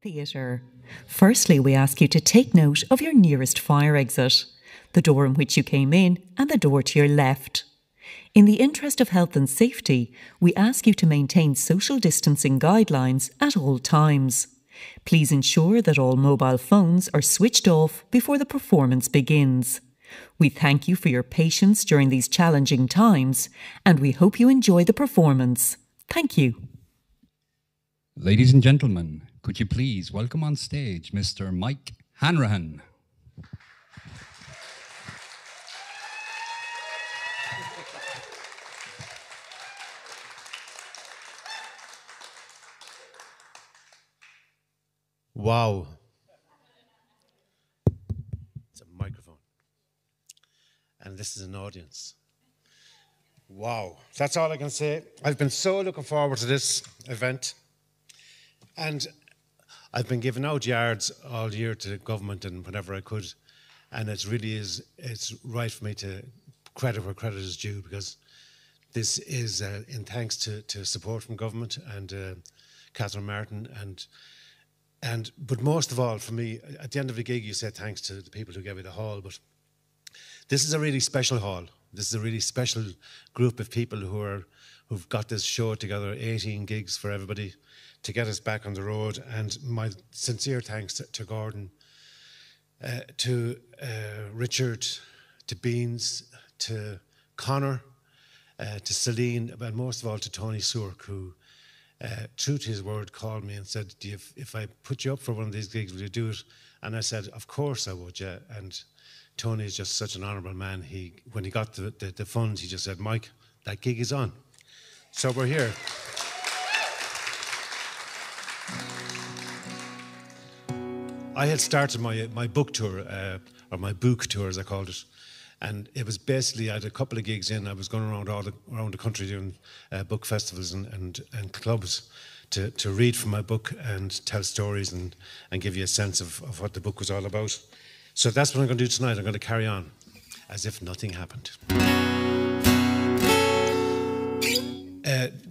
Theatre. Firstly, we ask you to take note of your nearest fire exit, the door in which you came in and the door to your left. In the interest of health and safety, we ask you to maintain social distancing guidelines at all times. Please ensure that all mobile phones are switched off before the performance begins. We thank you for your patience during these challenging times, and we hope you enjoy the performance. Thank you. Ladies and gentlemen, could you please welcome on stage Mr. Mike Hanrahan. Wow. It's a microphone. And this is an audience. Wow. That's all I can say. I've been so looking forward to this event. And I've been giving out yards all year to the government and whenever I could. And it's right for me to credit where credit is due, because this is in thanks to support from government and Catherine Martin but most of all for me, at the end of the gig you said thanks to the people who gave me the hall, but this is a really special hall. This is a really special group of people who've got this show together, 18 gigs for everybody, to get us back on the road. And my sincere thanks to Gordon, to Richard, to Beans, to Connor, to Celine, but most of all to Tony Sourk, who, true to his word, called me and said, if I put you up for one of these gigs, will you do it? And I said, of course I would, yeah. And Tony is just such an honourable man. When he got the funds, he just said, Mike, that gig is on. So we're here. I had started my book tour, or my book tour as I called it, and it was basically, I had a couple of gigs in. I was going around around the country doing book festivals and clubs to read from my book and tell stories and give you a sense of what the book was all about. So that's what I'm going to do tonight. I'm going to carry on as if nothing happened.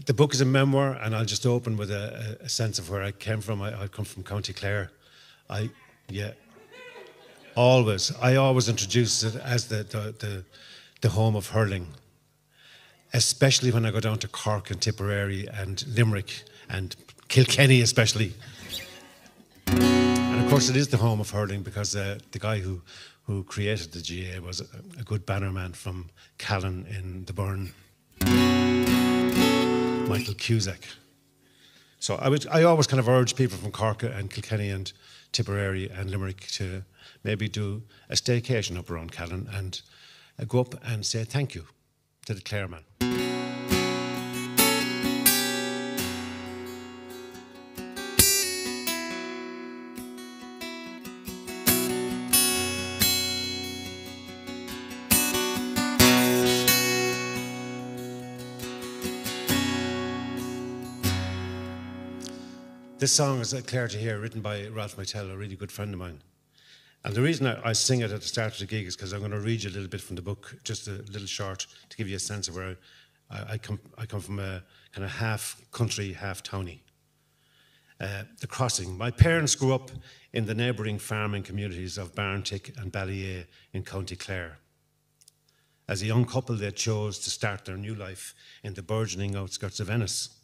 The book is a memoir, and I'll just open with a sense of where I came from. I come from County Clare. I always introduce it as the home of hurling, especially when I go down to Cork and Tipperary and Limerick and Kilkenny especially. And of course it is the home of hurling because the guy who created the GA was a good bannerman from Callan in the Burn, Michael Cusack. So I always kind of urge people from Cork and Kilkenny and Tipperary and Limerick to maybe do a staycation up around Callan and go up and say thank you to the Clare man. This song is Clare to Hear, written by Ralph Meitel, a really good friend of mine. And the reason I sing it at the start of the gig is because I'm going to read you a little bit from the book, just a little short, to give you a sense of where I come from, a kind of half country, half towny. The Crossing. My parents grew up in the neighbouring farming communities of Barntick and Ballyea in County Clare. As a young couple, they chose to start their new life in the burgeoning outskirts of Ennis,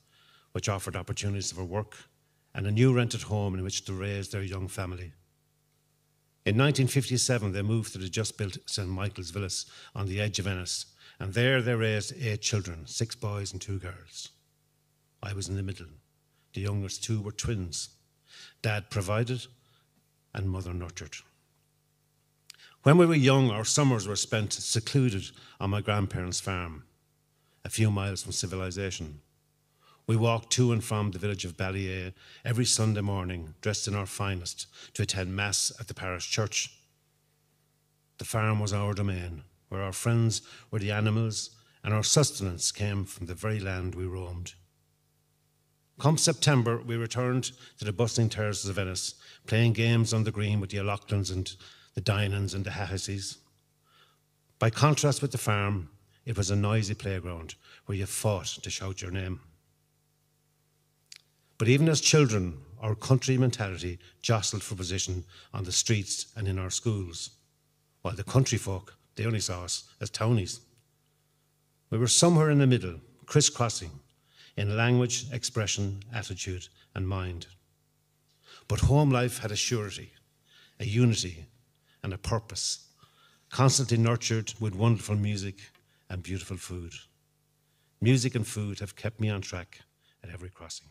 which offered opportunities for work and a new rented home in which to raise their young family. In 1957, they moved to the just-built St. Michael's Villas on the edge of Ennis, and there they raised 8 children, 6 boys and 2 girls. I was in the middle. The youngest 2 were twins. Dad provided and mother nurtured. When we were young, our summers were spent secluded on my grandparents' farm, a few miles from civilization. We walked to and from the village of Ballyea every Sunday morning, dressed in our finest, to attend Mass at the parish church. The farm was our domain, where our friends were the animals, and our sustenance came from the very land we roamed. Come September, we returned to the bustling terraces of Ennis, playing games on the green with the O'Loughlin's and the Dynans and the Hahaseys. By contrast with the farm, it was a noisy playground where you fought to shout your name. But even as children, our country mentality jostled for position on the streets and in our schools, while the country folk, they only saw us as townies. We were somewhere in the middle, crisscrossing, in language, expression, attitude, and mind. But home life had a surety, a unity, and a purpose, constantly nurtured with wonderful music and beautiful food. Music and food have kept me on track at every crossing.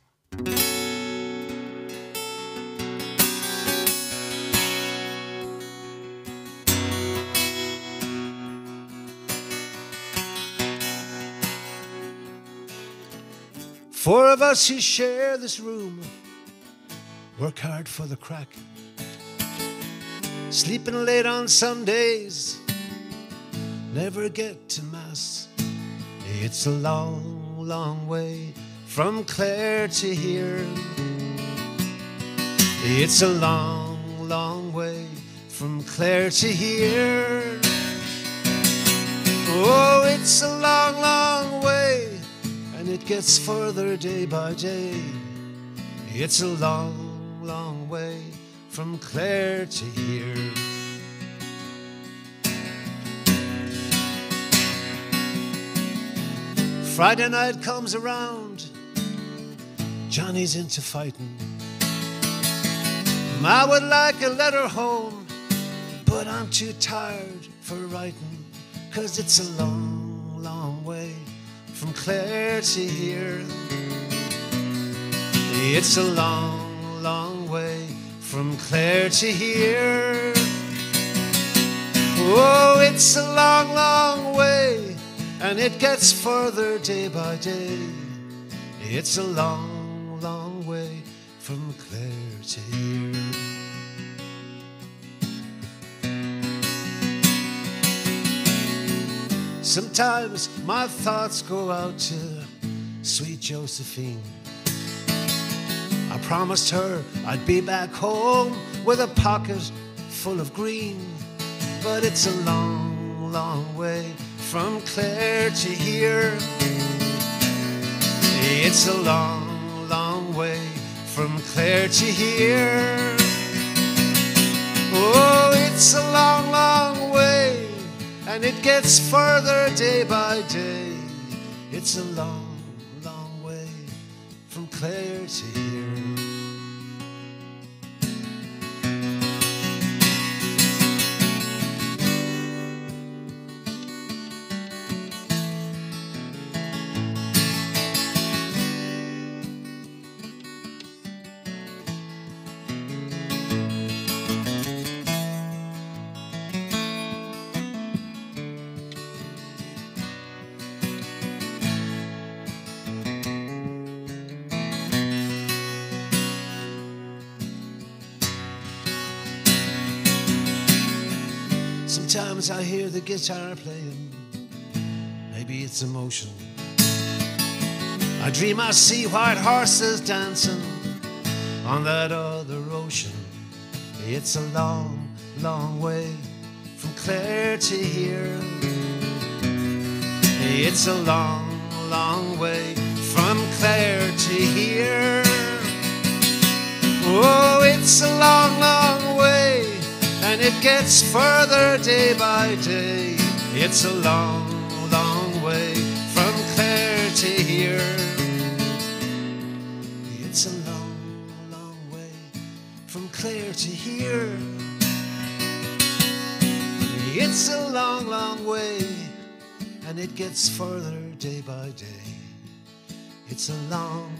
Four of us who share this room work hard for the crack, sleeping late on Sundays, never get to Mass. It's a long, long way from Clare to here. It's a long, long way from Clare to here. Oh, it's a long, long way, and it gets further day by day. It's a long, long way from Clare to here. Friday night comes around, Johnny's into fighting. I would like a letter home, but I'm too tired for writing, 'cause it's a long, long way from Clare to here. It's a long, long way from Clare to here. Oh, it's a long, long way, and it gets further day by day. It's a long, long way from Clare to here. Sometimes my thoughts go out to sweet Josephine. I promised her I'd be back home with a pocket full of green, but it's a long, long way from Clare to here. It's a long, long way from Clare to here. Oh, it's a long, long way, and it gets further day by day. It's a long, long way from Clare to here. Sometimes I hear the guitar playing, maybe it's emotion. I dream I see white horses dancing on that other ocean. It's a long, long way from Clare to here. It's a long, long way from Clare to here. Oh, it's a long, long way, and it gets further day by day. It's a long, long way from Clare to here. It's a long, long way from Clare to here. It's a long, long way, and it gets further day by day. It's a long,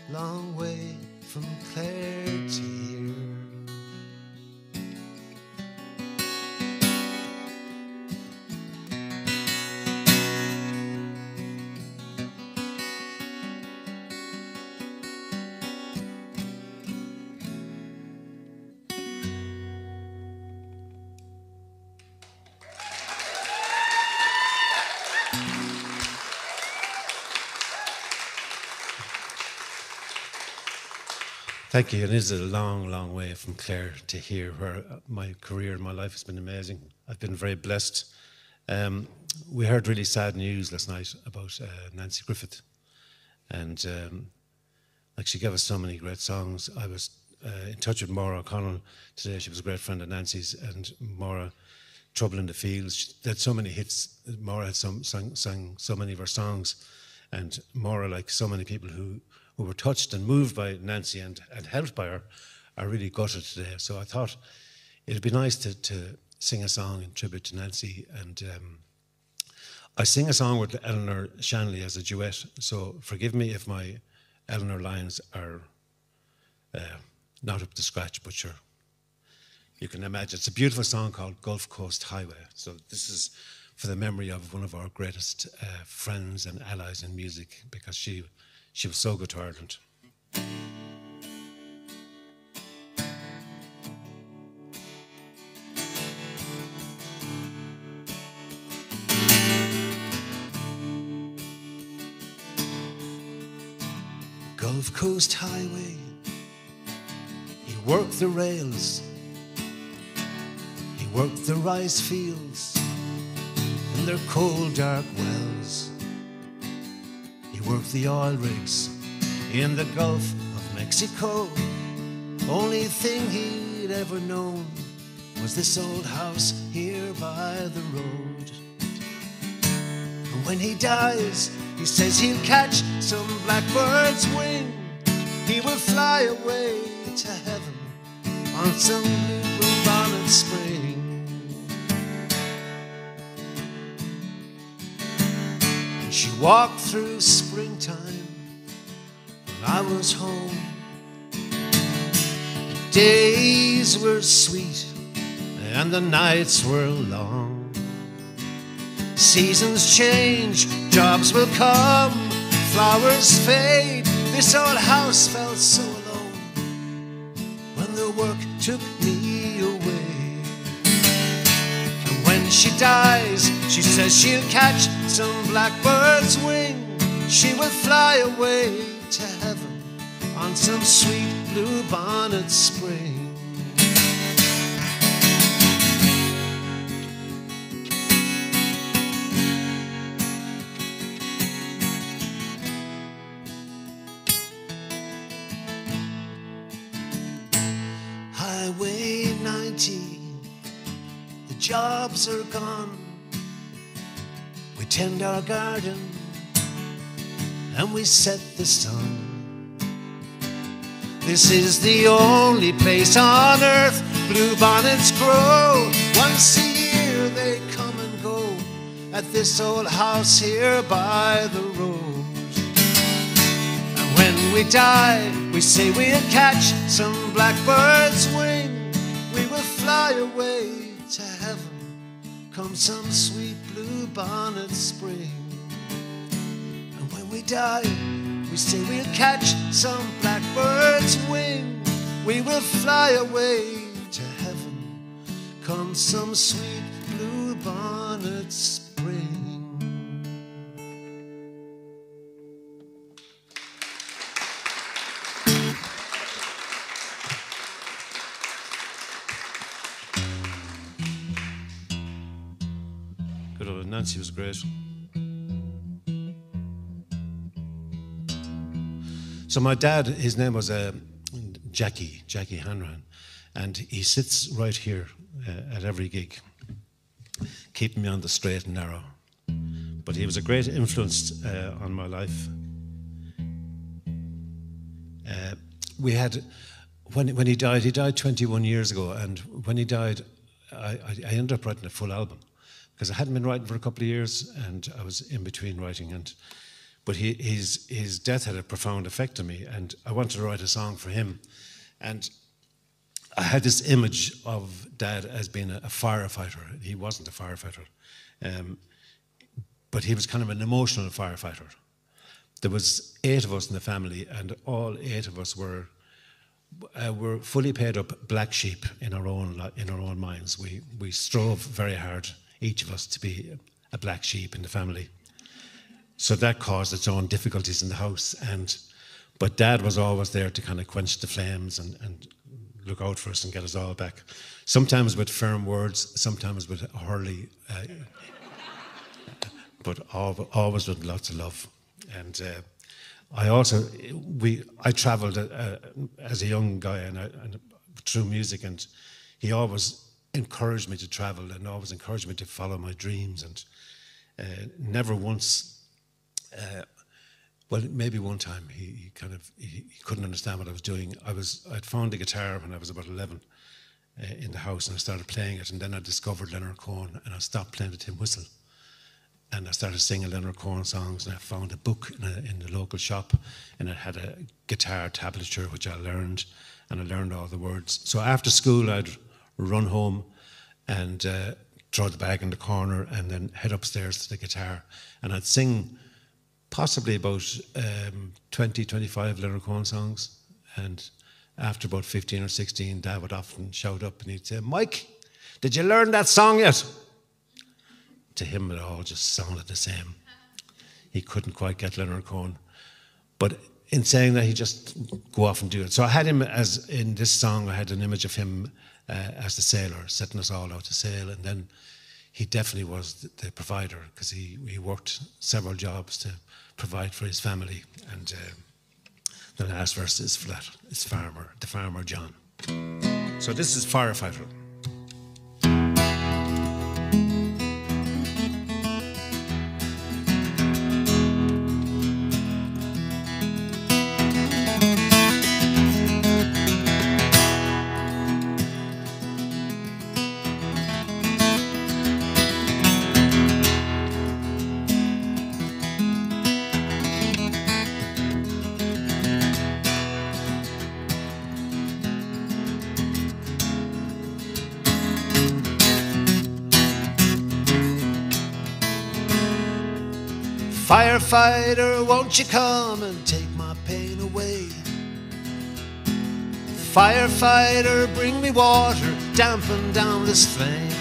long way from Clare to here. Thank you. It is a long, long way from Clare to here, where my career and my life has been amazing. I've been very blessed. We heard really sad news last night about Nancy Griffith. And Like, she gave us so many great songs. I was in touch with Maura O'Connell today. She was a great friend of Nancy's, and Maura, Trouble in the Fields. They had so many hits. Maura had sang so many of her songs, and Maura, like so many people who were touched and moved by Nancy and helped by her, are really gutted today. So I thought it'd be nice to sing a song in tribute to Nancy. And I sing a song with Eleanor Shanley as a duet, so forgive me if my Eleanor lines are not up to scratch, but sure, you can imagine. It's a beautiful song called Gulf Coast Highway. So this is for the memory of one of our greatest friends and allies in music, because she was so good to Ireland. Gulf Coast Highway, he worked the rails, he worked the rice fields in their cold dark wells. He worked the oil rigs in the Gulf of Mexico. Only thing he'd ever known was this old house here by the road. And when he dies, he says he'll catch some blackbird's wing. He will fly away to heaven on some blue bonnet spring. And she walked through springtime when I was home. The days were sweet and the nights were long. Seasons change, jobs will come, flowers fade. This old house felt so alone when the work took me away. And when she dies, she says she'll catch some blackbird's wing. She will fly away to heaven on some sweet blue bonnet spring. Highway 90, the jobs are gone. We tend our garden and we set the sun. This is the only place on earth blue bonnets grow. Once a year they come and go at this old house here by the road. And when we die, we say we'll catch some blackbird's wing. We will fly away to heaven come some sweet blue bonnet spring. And when we die, we say we'll catch some blackbird's wing. We will fly away to heaven come some sweet blue bonnet spring. Good old Nancy was great. So my dad, his name was Jackie Hanrahan, and he sits right here at every gig, keeping me on the straight and narrow. But he was a great influence on my life. We had, when he died 21 years ago, and when he died, I ended up writing a full album, because I hadn't been writing for a couple of years, and I was in between writing. But his death had a profound effect on me, and I wanted to write a song for him. And I had this image of Dad as being a firefighter. He wasn't a firefighter, but he was kind of an emotional firefighter. There was 8 of us in the family, and all 8 of us were fully paid up black sheep in our own minds. We strove very hard, each of us, to be a black sheep in the family. So that caused its own difficulties in the house, but Dad was always there to kind of quench the flames and look out for us and get us all back. Sometimes with firm words, sometimes with a hurley, but always with lots of love. And I travelled as a young guy and through music, and he always encouraged me to travel and always encouraged me to follow my dreams, and never once, well, maybe one time he couldn't understand what I was doing. I'd found a guitar when I was about 11 in the house, and I started playing it, and then I discovered Leonard Cohen, and I stopped playing the tin whistle. And I started singing Leonard Cohen songs, and I found a book in the local shop, and it had a guitar tablature, which I learned, and I learned all the words. So after school, I'd run home and throw the bag in the corner and then head upstairs to the guitar. And I'd sing possibly about 20, 25 Leonard Cohen songs. And after about 15 or 16, Dad would often shout up and he'd say, "Mike, did you learn that song yet?" To him, it all just sounded the same. He couldn't quite get Leonard Cohen. But in saying that, he'd just go off and do it. So I had him as, in this song, I had an image of him as the sailor, setting us all out to sail. And then he definitely was the provider, because he worked several jobs to provide for his family. And the last verse is for that. It's the Farmer John. So this is Firefighter. Firefighter, won't you come and take my pain away? Firefighter, bring me water, dampen down this flame.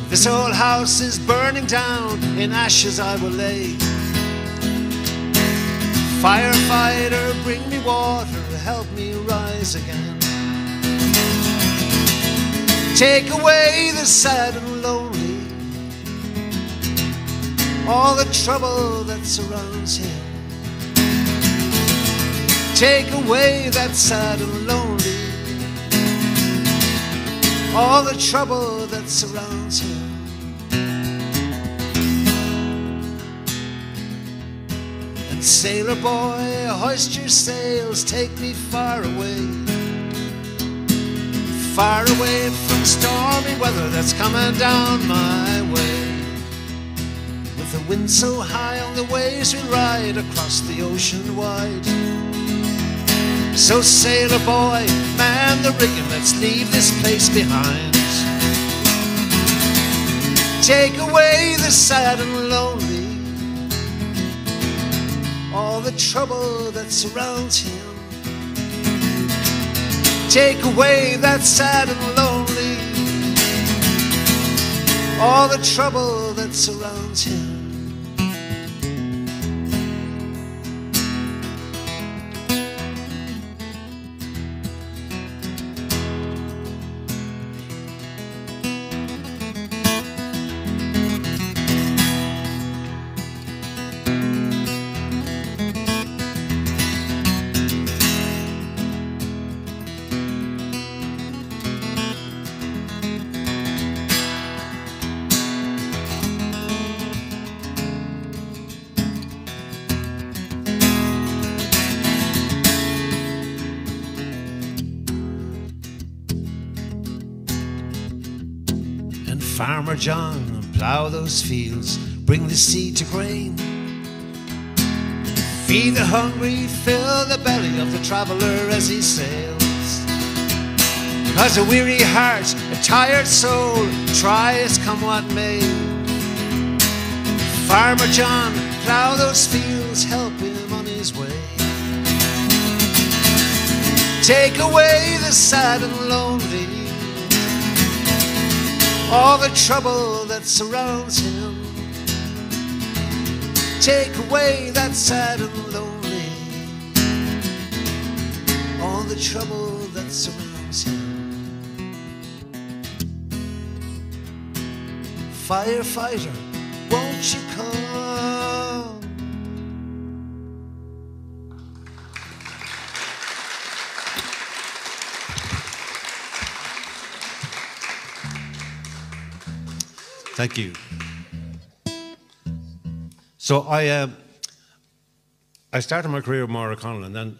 This old house is burning down, in ashes I will lay. Firefighter, bring me water, help me rise again. Take away the sad and lonely, all the trouble that surrounds him. Take away that sad and lonely, all the trouble that surrounds him. And sailor boy, hoist your sails, take me far away. Far away from stormy weather that's coming down my way. The wind so high on the waves we ride across the ocean wide. So sailor boy, man the rigging, let's leave this place behind. Take away the sad and lonely, all the trouble that surrounds him. Take away that sad and lonely, all the trouble that surrounds him. Farmer John, plough those fields, bring the seed to grain. Feed the hungry, fill the belly of the traveller as he sails. 'Cause a weary heart, a tired soul, try as come what may. Farmer John, plough those fields, help him on his way. Take away the sad and lonely, all the trouble that surrounds him. Take away that sad and lonely, all the trouble that surrounds him. Firefighter, won't you come Thank you. So I started my career with Maura O'Connell, and then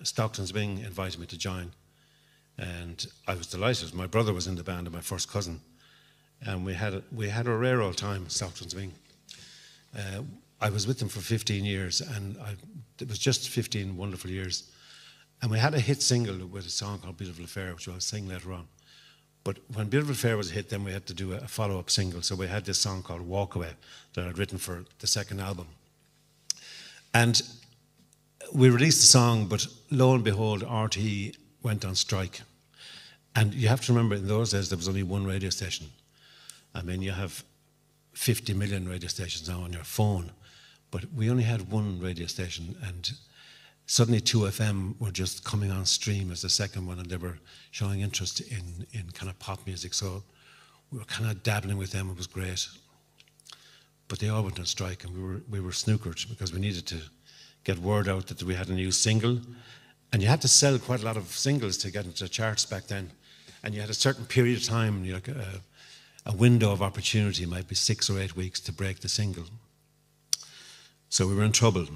Stockton Swing invited me to join. And I was delighted. My brother was in the band and my first cousin. And we had a rare old time, Stockton Swing. I was with them for 15 years, and it was just 15 wonderful years. And we had a hit single with a song called Beautiful Affair, which I'll sing later on. But when Beautiful Affair was a hit, then we had to do a follow-up single. So we had this song called Walk Away that I'd written for the second album. And we released the song, but lo and behold, RTE went on strike. And you have to remember, in those days, there was only one radio station. I mean, you have 50 million radio stations now on your phone, but we only had one radio station, and suddenly 2FM were just coming on stream as the second one, and they were showing interest in kind of pop music. So we were kind of dabbling with them. It was great. But they all went on strike, and we were snookered because we needed to get word out that we had a new single. And you had to sell quite a lot of singles to get into the charts back then. And you had a certain period of time, like a window of opportunity, might be 6 or 8 weeks to break the single. So we were in trouble.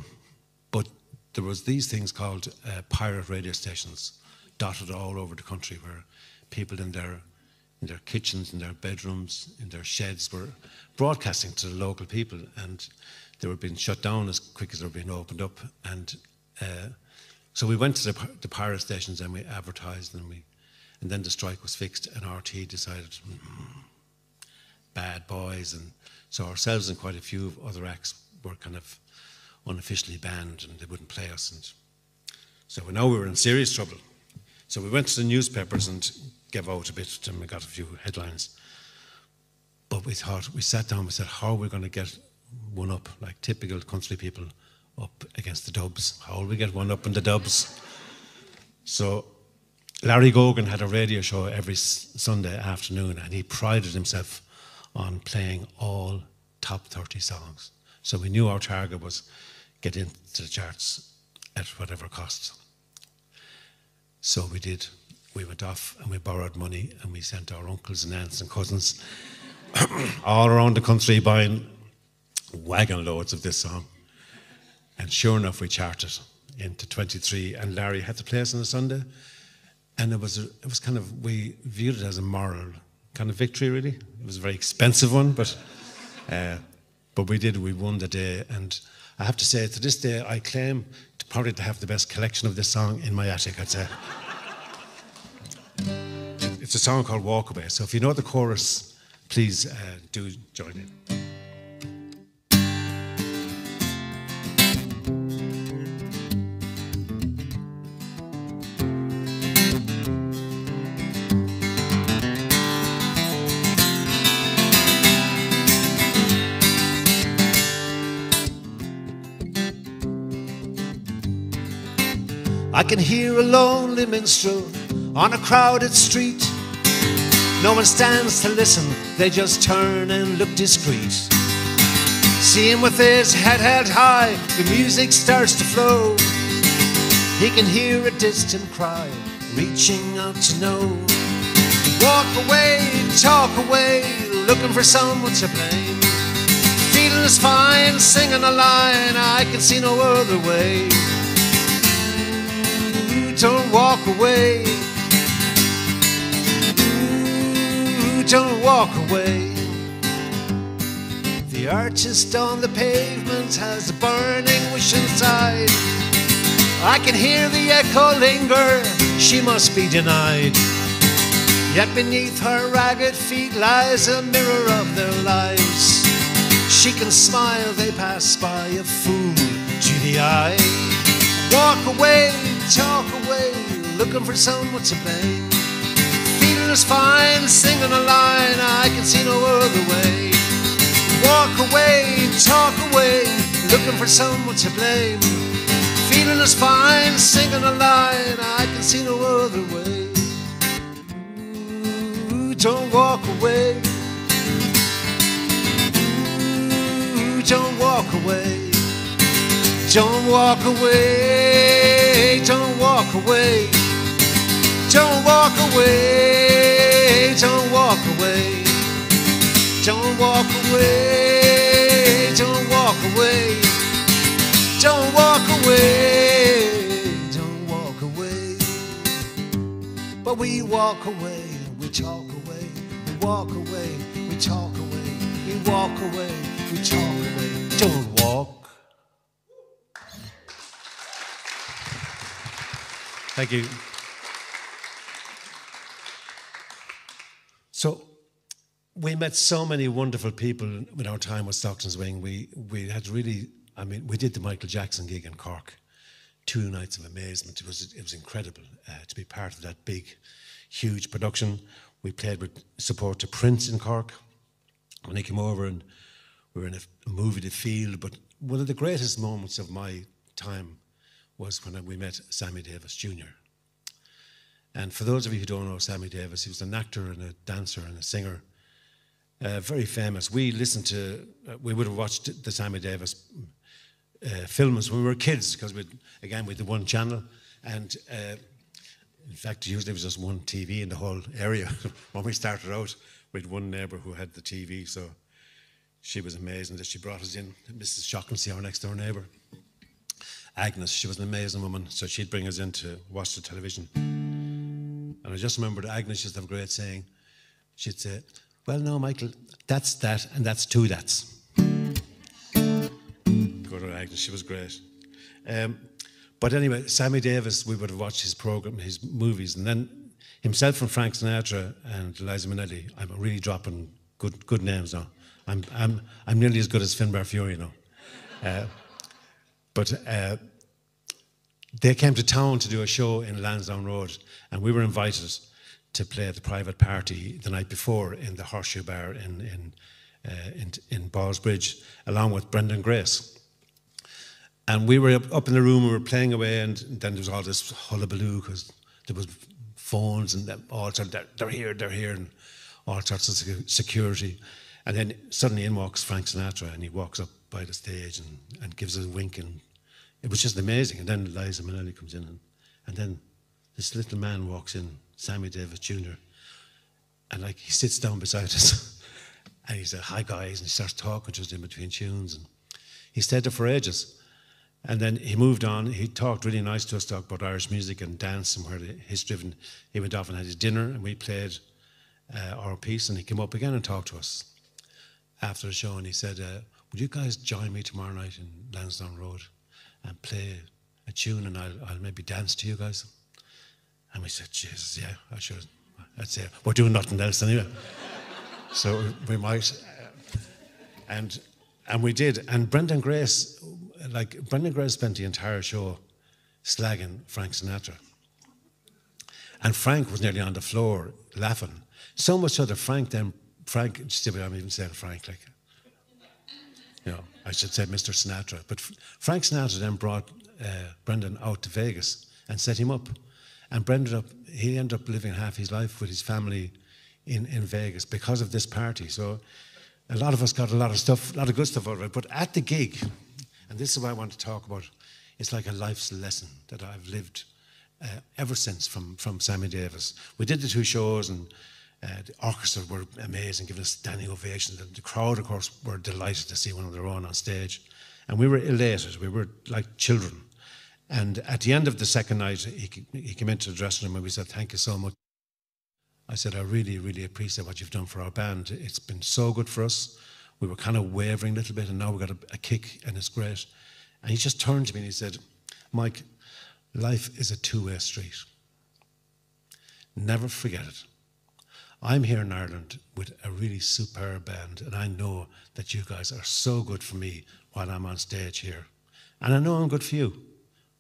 But there was these things called pirate radio stations dotted all over the country, where people in their kitchens, in their bedrooms, in their sheds were broadcasting to the local people, and they were being shut down as quick as they were being opened up. And so we went to the pirate stations and we advertised, and then the strike was fixed, and RTE decided, bad boys. And so ourselves and quite a few other acts were kind of unofficially banned, and they wouldn't play us. And so now we were in serious trouble. So we went to the newspapers and gave out a bit, and we got a few headlines. But we sat down, we said, how are we going to get one up, like typical country people, up against the Dubs? How will we get one up in the Dubs? So Larry Gogan had a radio show every Sunday afternoon, and he prided himself on playing all top 30 songs. So we knew our target was get into the charts at whatever cost. So we did. We went off and we borrowed money, and we sent our uncles and aunts and cousins all around the country buying wagon loads of this song. And sure enough, we charted into 23, and Larry had to play us on a Sunday. And it was kind of, we viewed it as a moral kind of victory, really. It was a very expensive one, but we did. We won the day, and I have to say, to this day, I claim probably to have the best collection of this song in my attic, I'd say. It's a song called Walk Away. So if you know the chorus, please do join in. I can hear a lonely minstrel on a crowded street. No one stands to listen, they just turn and look discreet. See him with his head held high, the music starts to flow. He can hear a distant cry, reaching out to know. Walk away, talk away, looking for someone to blame. Feeling is fine, singing a line, I can see no other way. Don't walk away. Ooh, don't walk away. The artist on the pavement has a burning wish inside. I can hear the echo linger, she must be denied. Yet beneath her ragged feet lies a mirror of their lives. She can smile, they pass by, a fool to the eye. Walk away, talk away, looking for someone to blame. Feeling is fine, singing a line, I can see no other way. Walk away, talk away, looking for someone to blame. Feeling is fine, singing a line, I can see no other way. Ooh, don't walk away. Ooh, don't walk away. Don't walk away, don't walk away. Don't walk away, don't walk away. Don't walk away, don't walk away, don't walk away, don't walk away. But we walk away, we talk away, we walk away, we talk away, we walk away, we talk away. Don't walk. Thank you. So, we met so many wonderful people in our time with Stockton's Wing. We had really, I mean, we did the Michael Jackson gig in Cork. 2 nights of amazement. It was incredible to be part of that big, huge production. We played with support to Prince in Cork when he came over, and we were in a movie, The Field. But one of the greatest moments of my time was when we met Sammy Davis Jr. And for those of you who don't know Sammy Davis, he was an actor and a dancer and a singer. Very famous. We listened to, we would have watched the Sammy Davis films when we were kids, because we had the one channel, and in fact usually there was just one TV in the whole area. When we started out, we had one neighbour who had the TV, so she was amazing that she brought us in. Mrs. Shaughnessy, our next door neighbour. Agnes, she was an amazing woman, so she'd bring us in to watch the television. And I just remembered Agnes used to have a great saying. She'd say, "Well, no, Michael, that's that, and that's 2 that's." Go to Agnes, she was great. But anyway, Sammy Davis, we would have watched his program, his movies, and then himself and Frank Sinatra and Liza Minnelli. I'm really dropping good names now. I'm nearly as good as Finbar Fury now. But they came to town to do a show in Lansdowne Road, and we were invited to play at the private party the night before in the Horseshoe Bar in Ballsbridge, along with Brendan Grace. And we were up in the room, we were playing away, and then there was all this hullabaloo because there was phones and all sorts of, they're here, and all sorts of security. And then suddenly in walks Frank Sinatra, and he walks up by the stage and gives us a wink, and it was just amazing. And then Liza Minnelli comes in, and then this little man walks in, Sammy Davis Jr., and like he sits down beside us, and he said, "Hi guys," and he starts talking to us in between tunes, and he stayed there for ages. And then he moved on. He talked really nice to us, talked about Irish music and dance and where the history of it. He went off and had his dinner, and we played our piece, and he came up again and talked to us after the show, and he said, "Would you guys join me tomorrow night in Lansdowne Road and play a tune, and I'll maybe dance to you guys?" And we said, "Jesus, yeah, I should." I'd say, "We're doing nothing else anyway." So we might. And we did. And Brendan Grace spent the entire show slagging Frank Sinatra. And Frank was nearly on the floor laughing. So much so that Frank, I'm even saying Frank, like, you know, I should say Mr. Sinatra. But Frank Sinatra then brought Brendan out to Vegas and set him up. And he ended up living half his life with his family in Vegas because of this party. So a lot of us got a lot of good stuff out of it. But at the gig, and this is what I want to talk about, it's like a life's lesson that I've lived ever since from Sammy Davis. We did the 2 shows, and the orchestra were amazing, giving us standing ovations. And the crowd, of course, were delighted to see one of their own on stage. And we were elated. We were like children. And at the end of the second night, he came into the dressing room and we said, "Thank you so much." I said, "I really, really appreciate what you've done for our band. It's been so good for us. We were kind of wavering a little bit, and now we've got a kick, and it's great." And he just turned to me and he said, "Mike, life is a 2-way street. Never forget it. I'm here in Ireland with a really superb band, and I know that you guys are so good for me while I'm on stage here. And I know I'm good for you."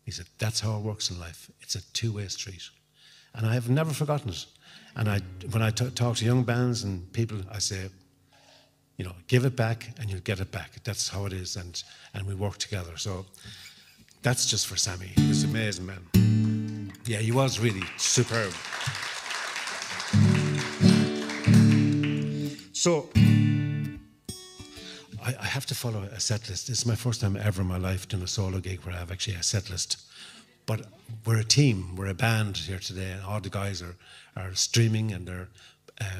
He said, "That's how it works in life. It's a 2-way street." And I have never forgotten it. And when I talk to young bands and people, I say, you know, give it back and you'll get it back. That's how it is, and we work together. So that's just for Sammy. He was an amazing man. Yeah, he was really superb. So I have to follow a set list. This is my first time ever in my life doing a solo gig where I have actually a set list. But we're a team, we're a band here today, and all the guys are streaming, and they're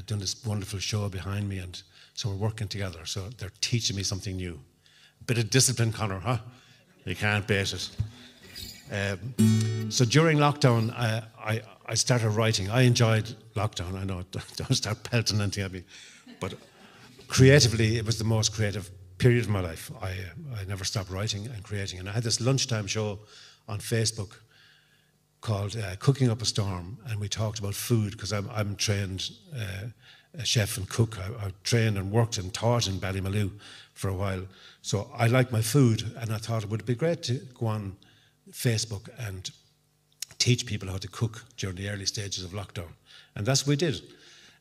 doing this wonderful show behind me, and So we're working together. So they're teaching me something new. Bit of discipline, Conor, huh? You can't beat it. So during lockdown, I started writing. I enjoyed lockdown. I know, don't start pelting anything at me. But creatively, it was the most creative period of my life. I never stopped writing and creating. And I had this lunchtime show on Facebook called Cooking Up a Storm. And we talked about food, because I'm trained a chef and cook. I trained and worked and taught in Ballymaloe for a while. So I like my food, and I thought it would be great to go on Facebook and teach people how to cook during the early stages of lockdown. And that's what we did.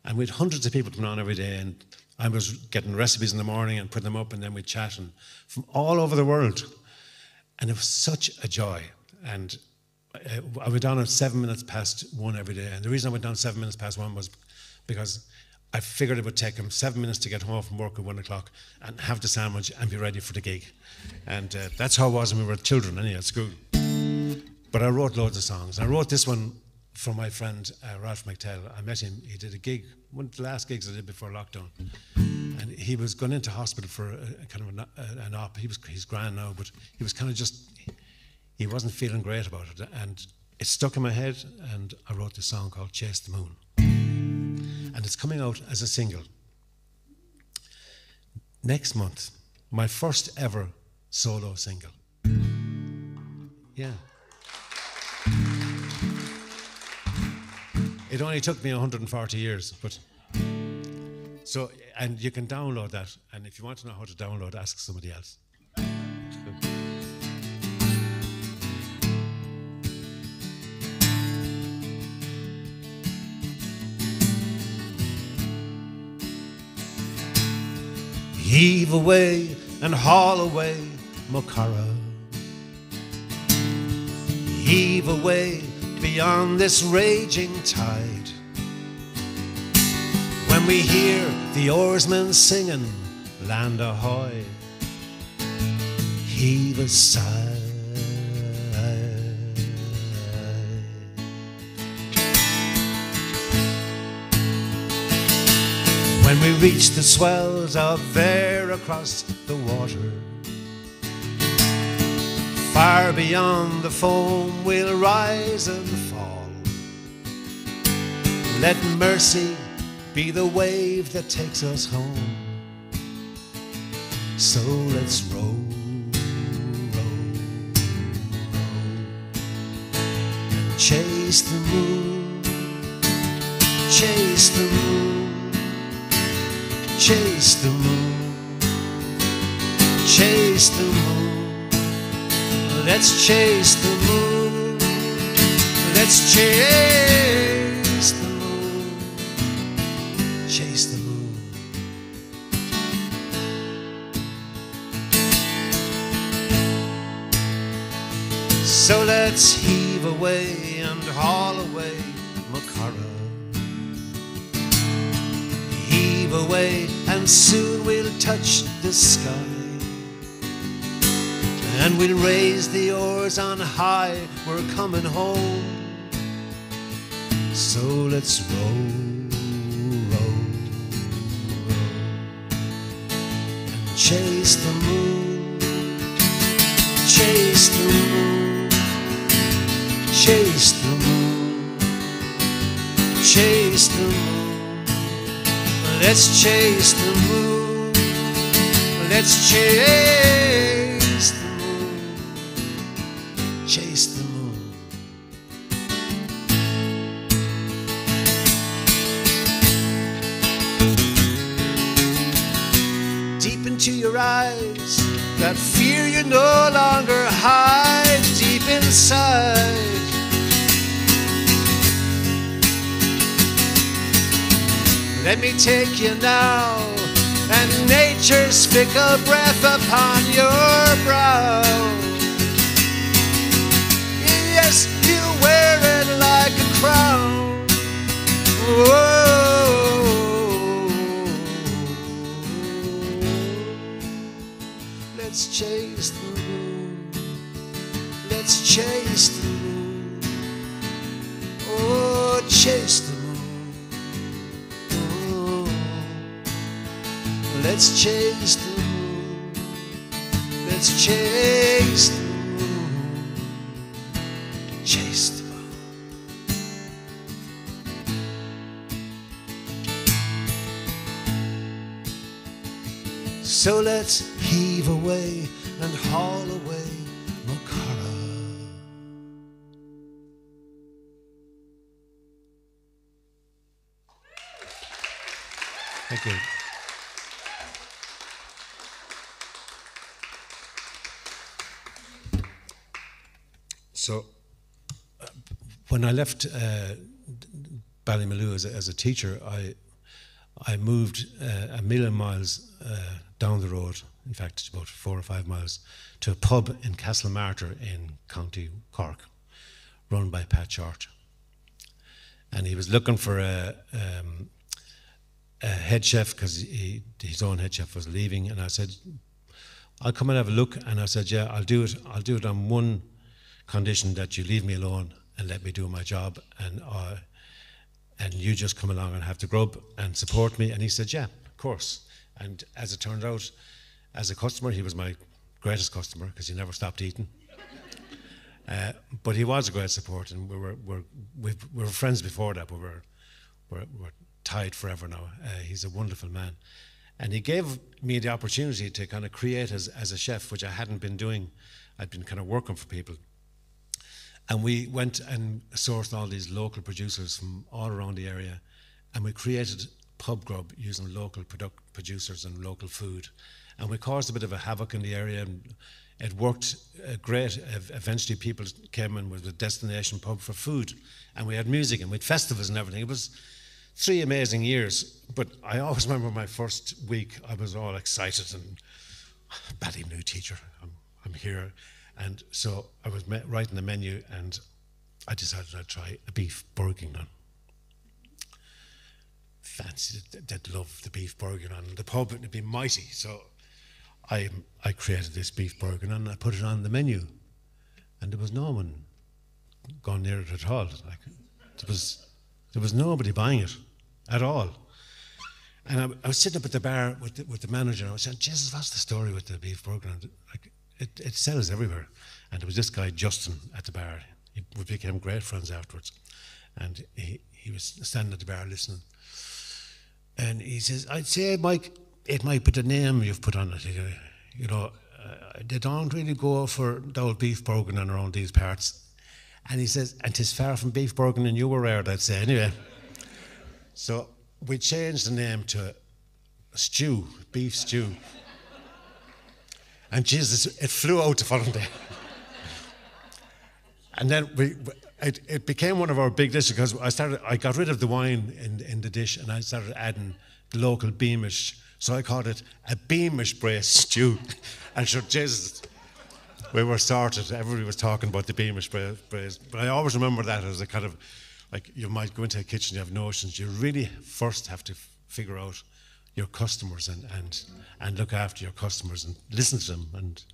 And we had hundreds of people coming on every day, and I was getting recipes in the morning and putting them up, and then we'd chat, and from all over the world. And it was such a joy. And I went down at 7 minutes past 1 every day. And the reason I went down 7 minutes past 1 was because I figured it would take him 7 minutes to get home from work at 1 o'clock and have the sandwich and be ready for the gig. And that's how it was when we were children, anyway, at school. But I wrote loads of songs. I wrote this one for my friend Ralph McTell. I met him. He did a gig, one of the last gigs I did before lockdown. And he was going into hospital for a kind of an op. He's grand now, but he was kind of just, he wasn't feeling great about it. And it stuck in my head, and I wrote this song called Chase the Moon. And it's coming out as a single. Next month, my first ever solo single. Yeah. It only took me 140 years, but so, and you can download that, and if you want to know how to download, ask somebody else. Heave away and haul away, Mocara. Heave away beyond this raging tide. When we hear the oarsmen singing, land ahoy, heave a sigh. When we reach the swells out there across the water, far beyond the foam we'll rise and fall. Let mercy be the wave that takes us home. So let's row, row, row, and chase the moon, chase the moon, chase the moon, chase the moon. Let's chase the moon, let's chase the moon, chase the moon. So let's heave away and haul away, Mocara. Heave away and soon we'll touch the sky. And we'll raise the oars on high, we're coming home. So let's row, row, row, and chase the moon, chase the moon, chase the moon, chase the moon. Let's chase the moon, let's chase the moon, chase the moon. Deep into your eyes, that fear you no longer hide deep inside. Let me take you now, and nature's fickle breath upon your brow. Yes, you wear it like a crown. Whoa. Let's chase the moon, let's chase the moon. Oh, chase the moon. Let's chase the moon. Let's chase the moon. Chase the moon. So let's heave away and haul away Makara. Thank you. So, when I left Ballymaloe as a teacher, I moved 1,000,000 miles down the road, in fact, about 4 or 5 miles, to a pub in Castlemartyr in County Cork, run by Pat Short. And he was looking for a head chef because his own head chef was leaving. And I said, I'll come and have a look. And I said, yeah, I'll do it. I'll do it on one condition, that you leave me alone and let me do my job. And you just come along and have the grub and support me. And he said, yeah, of course. And as it turned out, as a customer, he was my greatest customer because he never stopped eating. But he was a great support, and we were friends before that, but we're tied forever now. He's a wonderful man. And he gave me the opportunity to kind of create as a chef, which I hadn't been doing. I'd been kind of working for people. And we went and sourced all these local producers from all around the area, and we created pub grub using local producers and local food. And we caused a bit of a havoc in the area, and it worked great. Eventually people came in with a destination pub for food, and we had music and we had festivals and everything. It was 3 amazing years, but I always remember my first week, I was all excited and Ballymaloe teacher, I'm here. And so I was writing the menu, and I decided I'd try a beef bourguignon. Fancy that love the beef bourguignon. The pub would be mighty, so I created this beef bourguignon and I put it on the menu, and there was no one gone near it at all. Like, there was nobody buying it at all. And I was sitting up at the bar with the manager, and I was saying, Jesus, what's the story with the beef bourguignon? Like, it sells everywhere. And there was this guy, Justin, at the bar. We became great friends afterwards. And he was standing at the bar listening. And he says, I'd say, Mike, it might be the name you've put on it. You know, they don't really go for the old beef bourguignon around these parts. And he says, and 'tis far from beef bourguignon you were aired, I'd say. Anyway, so we changed the name to stew, beef stew. And Jesus, it flew out the following day. And then it became one of our big dishes, because I got rid of the wine in the dish, and I started adding the local Beamish. So I called it a Beamish braised stew. And sure, Jesus, we were sorted. Everybody was talking about the Beamish braised. But I always remember that as a kind of, like, you might go into a kitchen, you have notions. You really first have to figure out your customers and look after your customers and listen to them and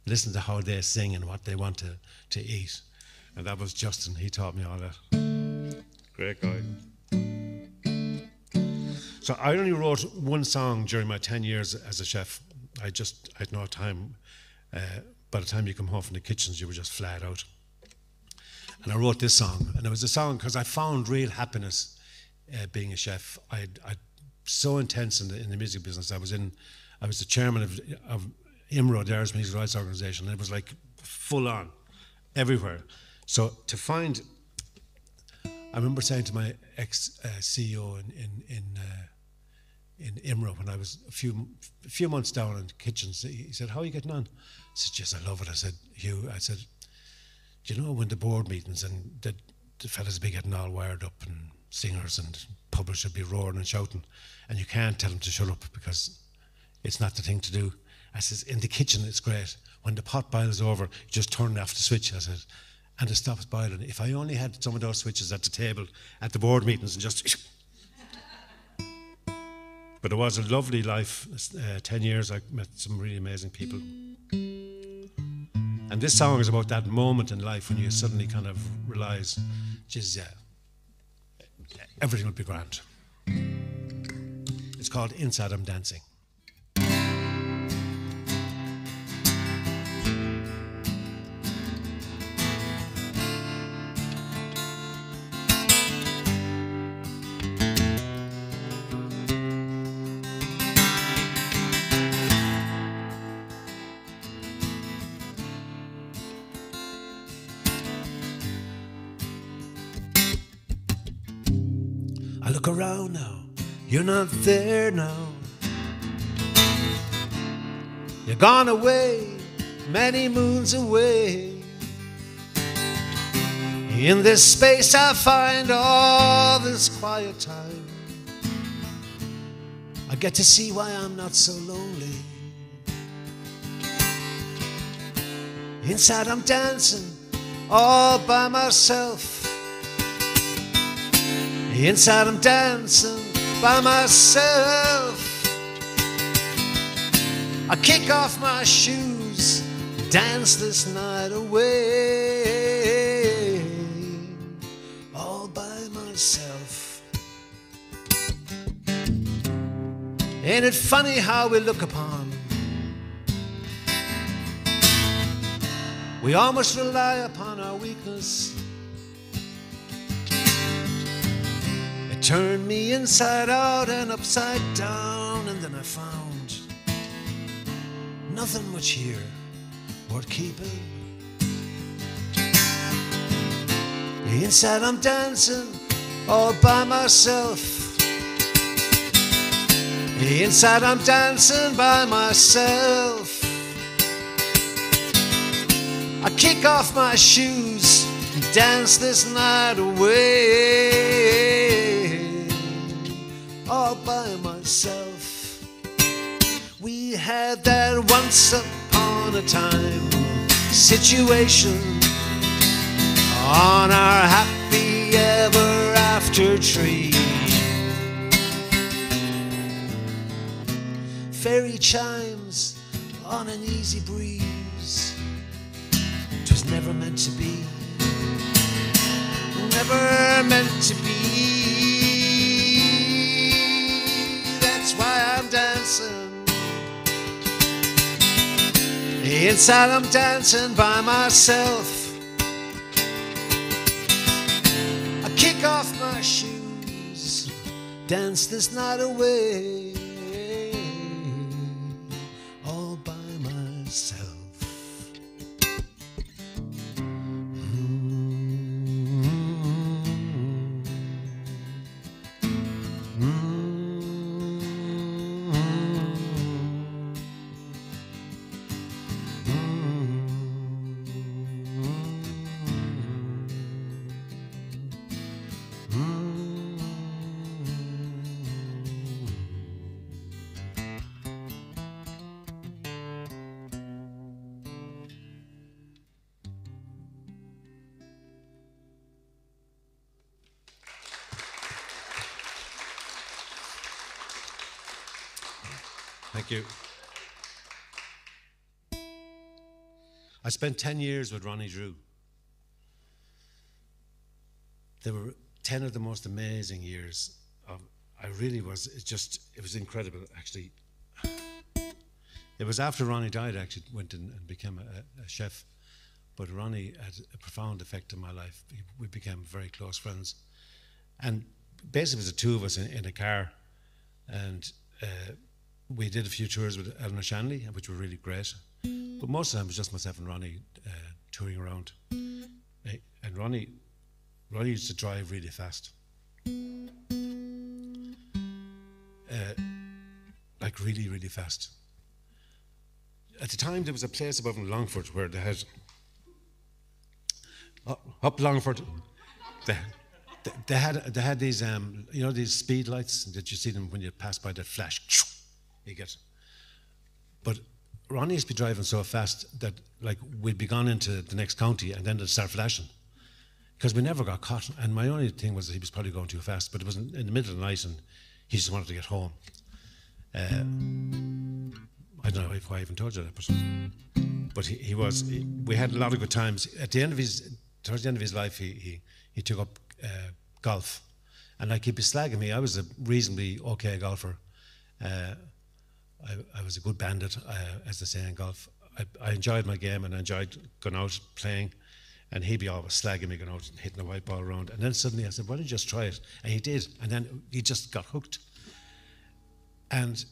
listen to how they sing and what they want to eat. And that was Justin. He taught me all that. Great guy. So I only wrote one song during my 10 years as a chef. I had no time. By the time you come home from the kitchens, you were just flat out. And I wrote this song. And it was a song because I found real happiness being a chef. I'd so intense in the music business. I was the chairman of IMRO, the Irish Music Rights Organisation, and it was like full on everywhere. So to find, I remember saying to my ex-CEO in IMRO when I was a few months down in the kitchens, he said, "How are you getting on?" I said, "Yes, I love it." I said, "Hugh," I said, "Do you know when the board meetings and the fellas be getting all wired up and singers and publishers be roaring and shouting, and you can't tell them to shut up because it's not the thing to do." I said, "In the kitchen, it's great. When the pot boils over, you just turn off the switch," I said, "and it stops boiling. If I only had some of those switches at the table at the board meetings and just..." But it was a lovely life. 10 years, I met some really amazing people. And this song is about that moment in life when you suddenly kind of realise, geez, yeah, everything will be grand. It's called Inside I'm Dancing. look around now, you're not there now. You're gone away, many moons away. In this space I find all this quiet time. I get to see why I'm not so lonely. Inside I'm dancing all by myself. Inside I'm dancing by myself. I kick off my shoes, dance this night away, all by myself. Ain't it funny how we look upon? We almost rely upon our weakness. It turned me inside out and upside down, and then I found nothing much here worth keeping. Inside I'm dancing all by myself. Inside I'm dancing by myself. I kick off my shoes and dance this night away, all by myself. We had that once upon a time situation on our happy ever after tree. Fairy chimes on an easy breeze. 'Twas never meant to be, never meant to be. That's why I'm dancing. Inside I'm dancing by myself. I kick off my shoes, dance this night away, all by myself. Thank you. I spent 10 years with Ronnie Drew. They were 10 of the most amazing years. I really was, it was incredible, actually. It was after Ronnie died, I actually went in and became a chef. But Ronnie had a profound effect on my life. We became very close friends. And basically it was the two of us in a car. And we did a few tours with Eleanor Shanley, which were really great. But most of the time it was just myself and Ronnie touring around. And Ronnie used to drive really fast. Like really, really fast. At the time there was a place above in Longford where they had, up Longford, they had these, you know, these speed lights that you see them when you pass by, the flash. You get. But Ronnie used to be driving so fast that, like, we'd be gone into the next county and then they'd start flashing, because we never got caught. And my only thing was that he was probably going too fast, but it was in the middle of the night and he just wanted to get home. I don't know if I even told you that, but we had a lot of good times. Towards the end of his life, he took up golf, and like, he'd be slagging me. I was a reasonably okay golfer. I was a good bandit, as they say in golf. I enjoyed my game and I enjoyed going out playing, and he'd be always slagging me going out and hitting the white ball around. And then suddenly I said, why don't you just try it? And he did, and then he just got hooked. And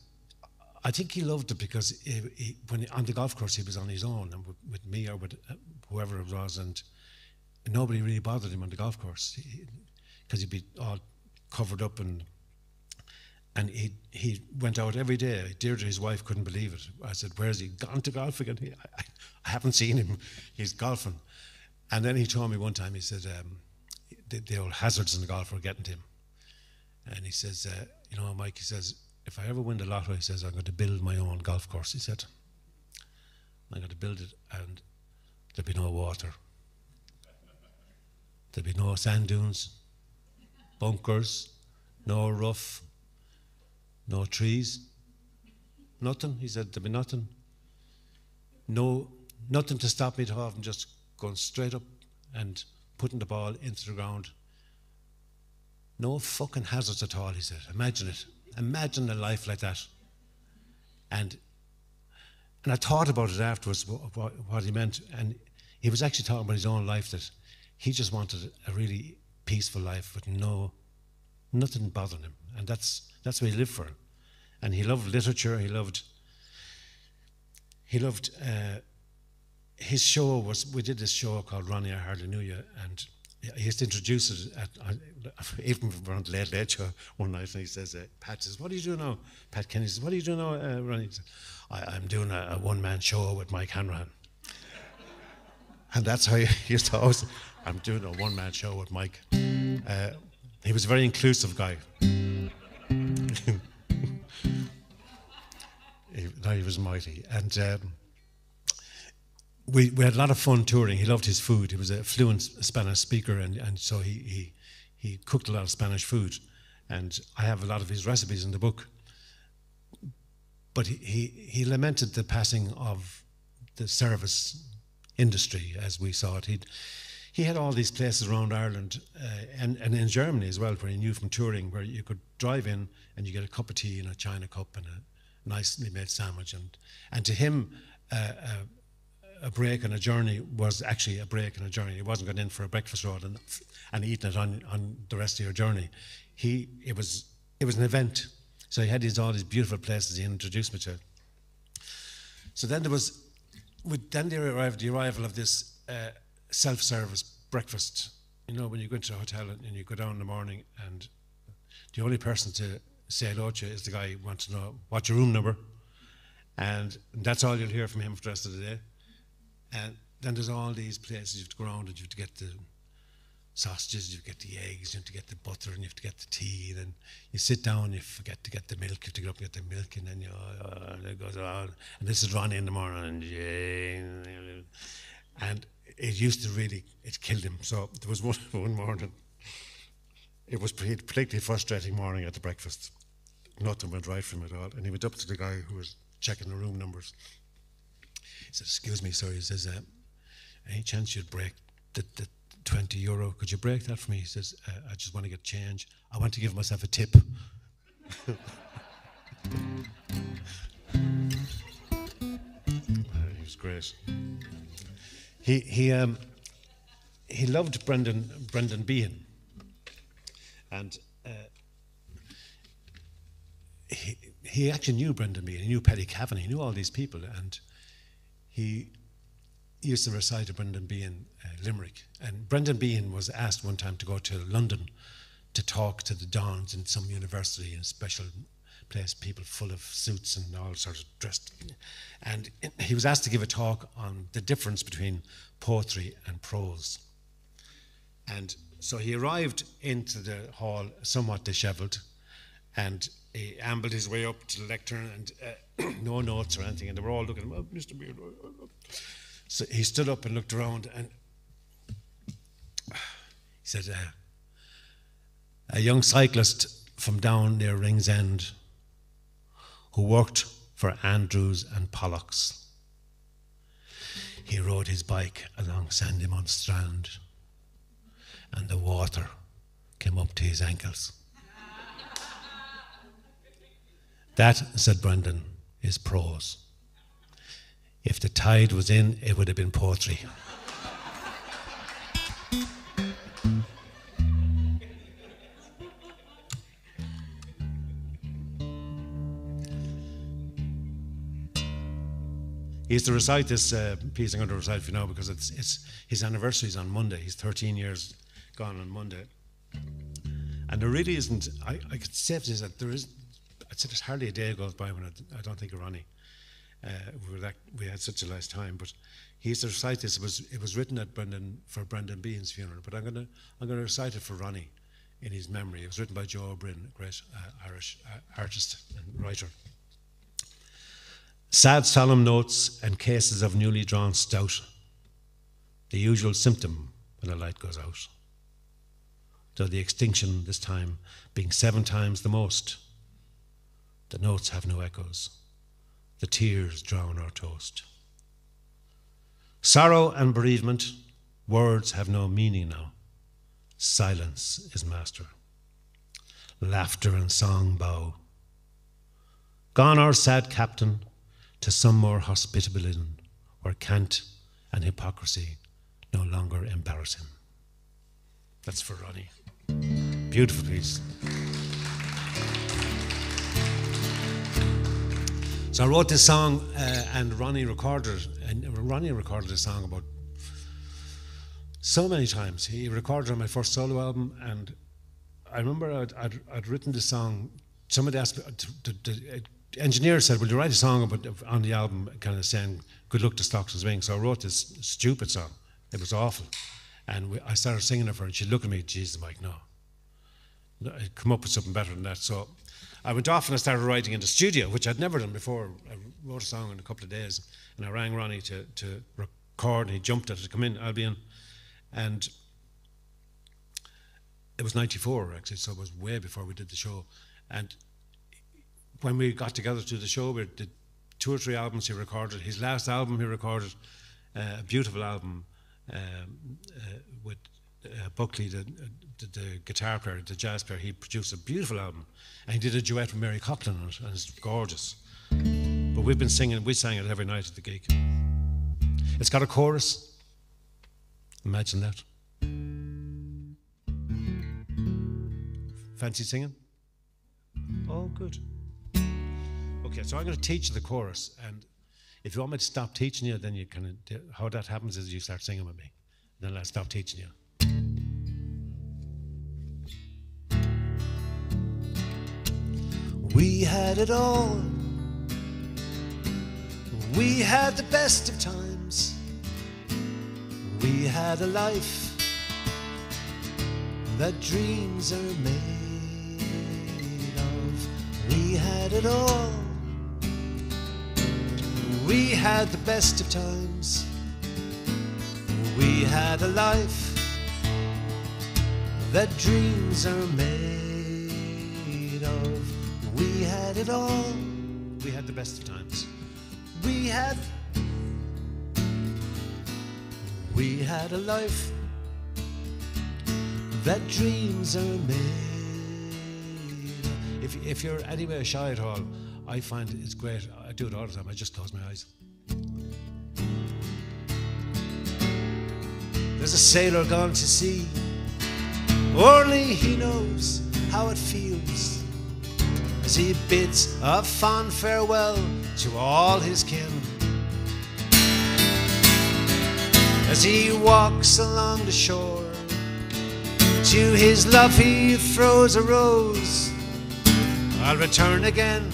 I think he loved it because when on the golf course he was on his own, and with me or with whoever it was, and nobody really bothered him on the golf course, because he'd be all covered up, and he went out every day. Deirdre, his wife, couldn't believe it. I said, "Where's he gone to golf again?" I haven't seen him. He's golfing. And then he told me one time, he said, the old hazards in the golf were getting to him. And he says, you know, Mike, he says, if I ever win the lotto, he says, I'm going to build my own golf course, he said. I'm going to build it, and there'll be no water. There'll be no sand dunes, bunkers, no rough, no trees, nothing. He said, there'll be nothing. Nothing to stop me from just going straight up and putting the ball into the ground. No fucking hazards at all, he said. Imagine it. Imagine a life like that. And I thought about it afterwards, what he meant. And he was actually talking about his own life, that he just wanted a really peaceful life with nothing bothering him. And that's what he lived for. And he loved literature. He loved his show was, we did this show called Ronnie, I Hardly Knew You, and he used to introduce it even around the Late Late Show one night, and he says, Pat says, what do you do now? Pat Kenny says, what do you do now, Ronnie? Says, I'm doing a one-man show with Mike Hanrahan. And that's how he used to always, I'm doing a one-man show with Mike. He was a very inclusive guy. He was mighty. And we had a lot of fun touring. He loved his food. He was a fluent Spanish speaker, and so he cooked a lot of Spanish food. And I have a lot of his recipes in the book. But he lamented the passing of the service industry as we saw it. He had all these places around Ireland and in Germany as well, where he knew from touring, where you could drive in and you get a cup of tea in a china cup and a nicely made sandwich. And to him, a break and a journey was actually a break and a journey. He wasn't going in for a breakfast roll and eating it on the rest of your journey. It was an event. So he had all these beautiful places he introduced me to. So then there arrived the arrival of this self-service breakfast. You know, when you go into a hotel and you go down in the morning, and the only person to say hello to you is the guy who wants to know what's your room number, and that's all you'll hear from him for the rest of the day. And then there's all these places you have to go around, and you have to get the sausages, you have to get the eggs, you have to get the butter, and you have to get the tea. And then you sit down, you forget to get the milk, you have to get up and get the milk, and then it goes on. And this is Ronnie in the morning, and it used to really, it killed him. So there was one morning, it was a particularly frustrating morning at the breakfast. Nothing went right for him at all. And he went up to the guy who was checking the room numbers. He said, excuse me, sir. He says, any chance you'd break the €20? Could you break that for me? He says, I just want to get change. I want to give myself a tip. He was great. He loved Brendan Behan, and he actually knew Brendan Behan. He knew Paddy Kavanagh. He knew all these people, and he used to recite a Brendan Behan limerick. And Brendan Behan was asked one time to go to London to talk to the dons in some university in a special place, people full of suits and all sorts of dressed. And he was asked to give a talk on the difference between poetry and prose. And so he arrived into the hall somewhat dishevelled, and he ambled his way up to the lectern, and no notes or anything, and they were all looking at him, oh, Mr. Beard. So he stood up and looked around, and he said, a young cyclist from down near Ringsend who worked for Andrews and Pollock's. He rode his bike along Sandymount Strand, and the water came up to his ankles. That, said Brendan, is prose. If the tide was in, it would have been poetry. He used to recite this piece I'm going to recite for you now, because it's his anniversary is on Monday. He's 13 years gone on Monday. And there really isn't, I could safely say that I'd say there's hardly a day goes by when I don't think of Ronnie. We had such a nice time, but he used to recite this. It was written for Brendan Behan's funeral, but I'm gonna recite it for Ronnie in his memory. It was written by Joe O'Brien, a great Irish artist and writer. Sad solemn notes and cases of newly drawn stout, the usual symptom when a light goes out. Though the extinction this time being 7 times the most, the notes have no echoes, the tears drown our toast. Sorrow and bereavement, words have no meaning now. Silence is master. Laughter and song bow. Gone our sad captain to some more hospitable inn, where cant and hypocrisy no longer embarrass him. That's for Ronnie. Beautiful piece. So I wrote this song and Ronnie recorded this song about so many times. He recorded on my first solo album, and I remember I'd written this song. Somebody asked me, the engineer said, will you write a song on the album kind of saying good luck to Stocks and Swing? So I wrote this stupid song. It was awful. And I started singing it for her, and she'd look at me, Jesus, Mike, no. I'd come up with something better than that. So I went off and I started writing in the studio, which I'd never done before. I wrote a song in a couple of days, and I rang Ronnie to record, and he jumped at it to come in, Albion. And it was 94, actually, so it was way before we did the show. And when we got together to do the show, we did 2 or 3 albums he recorded. His last album he recorded, a beautiful album, with Buckley, the guitar player, the jazz player. He produced a beautiful album, and he did a duet with Mary Coughlan on it, and it's gorgeous. But we sang it every night at the gig. It's got a chorus. Imagine that. Fancy singing? Oh, good. Okay, so I'm going to teach you the chorus, and if you want me to stop teaching you, then you can. How that happens is you start singing with me. Then I'll stop teaching you. We had it all. We had the best of times. We had a life that dreams are made of. We had it all. We had the best of times. We had a life that dreams are made of. We had it all. We had the best of times. We had a life that dreams are made of. If you're anywhere shy at all, I find it's great. I do it all the time. I just close my eyes. There's a sailor gone to sea. Only he knows how it feels as he bids a fond farewell to all his kin. As he walks along the shore, to his love he throws a rose. I'll return again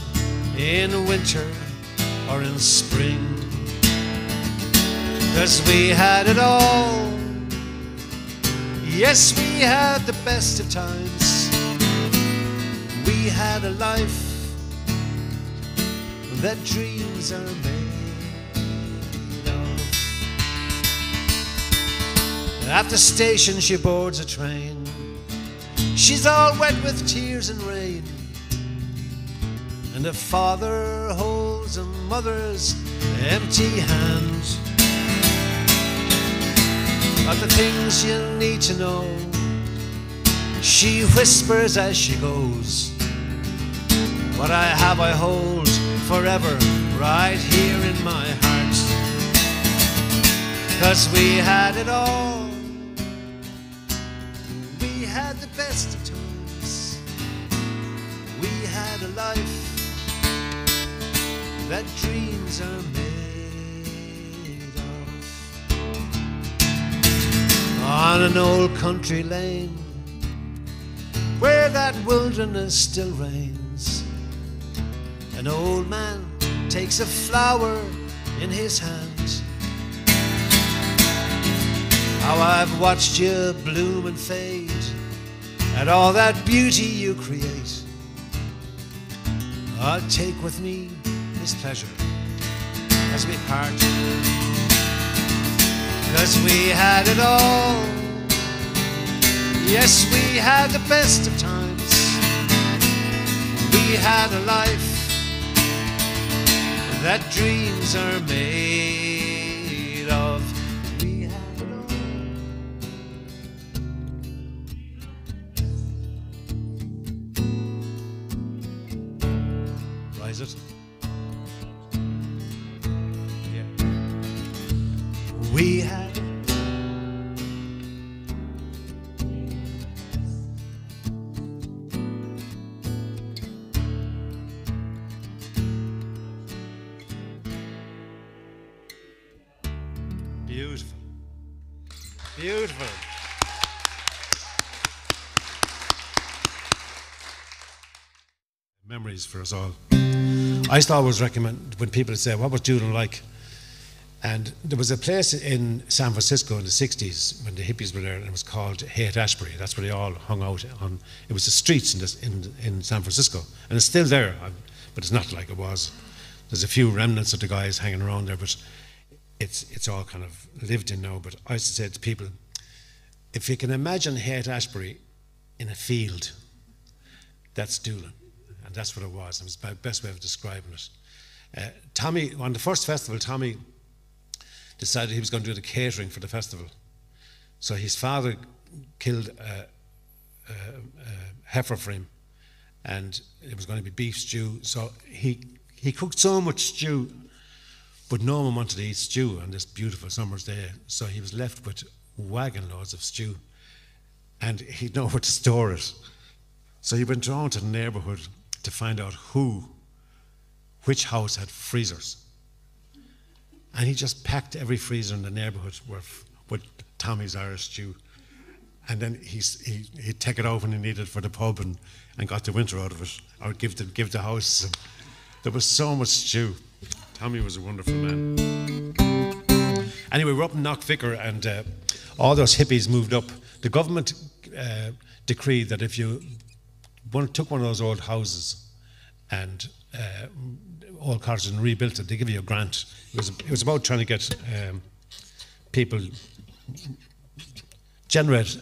in winter or in spring, 'cause we had it all. Yes, we had the best of times. We had a life that dreams are made of. At the station she boards a train. She's all wet with tears and rain, and a father holds a mother's empty hand. Of the things you need to know, she whispers as she goes. What I have I hold forever right here in my heart. 'Cause we had it all. We had the best of times. We had a life that dreams are made of. On an old country lane, where that wilderness still reigns. An old man takes a flower in his hand. How I've watched you bloom and fade, and all that beauty you create. I'll take with me this pleasure as we part, 'cause we had it all. Yes, we had the best of times. We had a life that dreams are made of. We had it all. Rise it. Yeah. We had beautiful. Beautiful. Memories for us all. I used to always recommend when people say, what was Doolin like? And there was a place in San Francisco in the 60s when the hippies were there, and it was called Haight-Ashbury. That's where they all hung out on. It was the streets in San Francisco. And it's still there, but it's not like it was. There's a few remnants of the guys hanging around there, but it's all kind of lived in now. But I used to say to people, if you can imagine Haight-Ashbury in a field, that's Doolin. And that's what it was. It was my best way of describing it. Tommy, on the first festival, Tommy decided he was going to do the catering for the festival. So his father killed a heifer for him, and it was going to be beef stew. So he cooked so much stew, but no one wanted to eat stew on this beautiful summer's day. So he was left with wagon loads of stew, and he'd know where to store it. So he went around to the neighbourhood to find out which house had freezers. And he just packed every freezer in the neighbourhood with Tommy's Irish stew. And then he'd take it out when he needed it for the pub and got the winter out of it, or give the house. There was so much stew. Tommy was a wonderful man. Anyway, we're up in Knockvicker, and all those hippies moved up. The government decreed that if you took one of those old houses and old cottages and rebuilt it, they give you a grant. It was about trying to get people generate,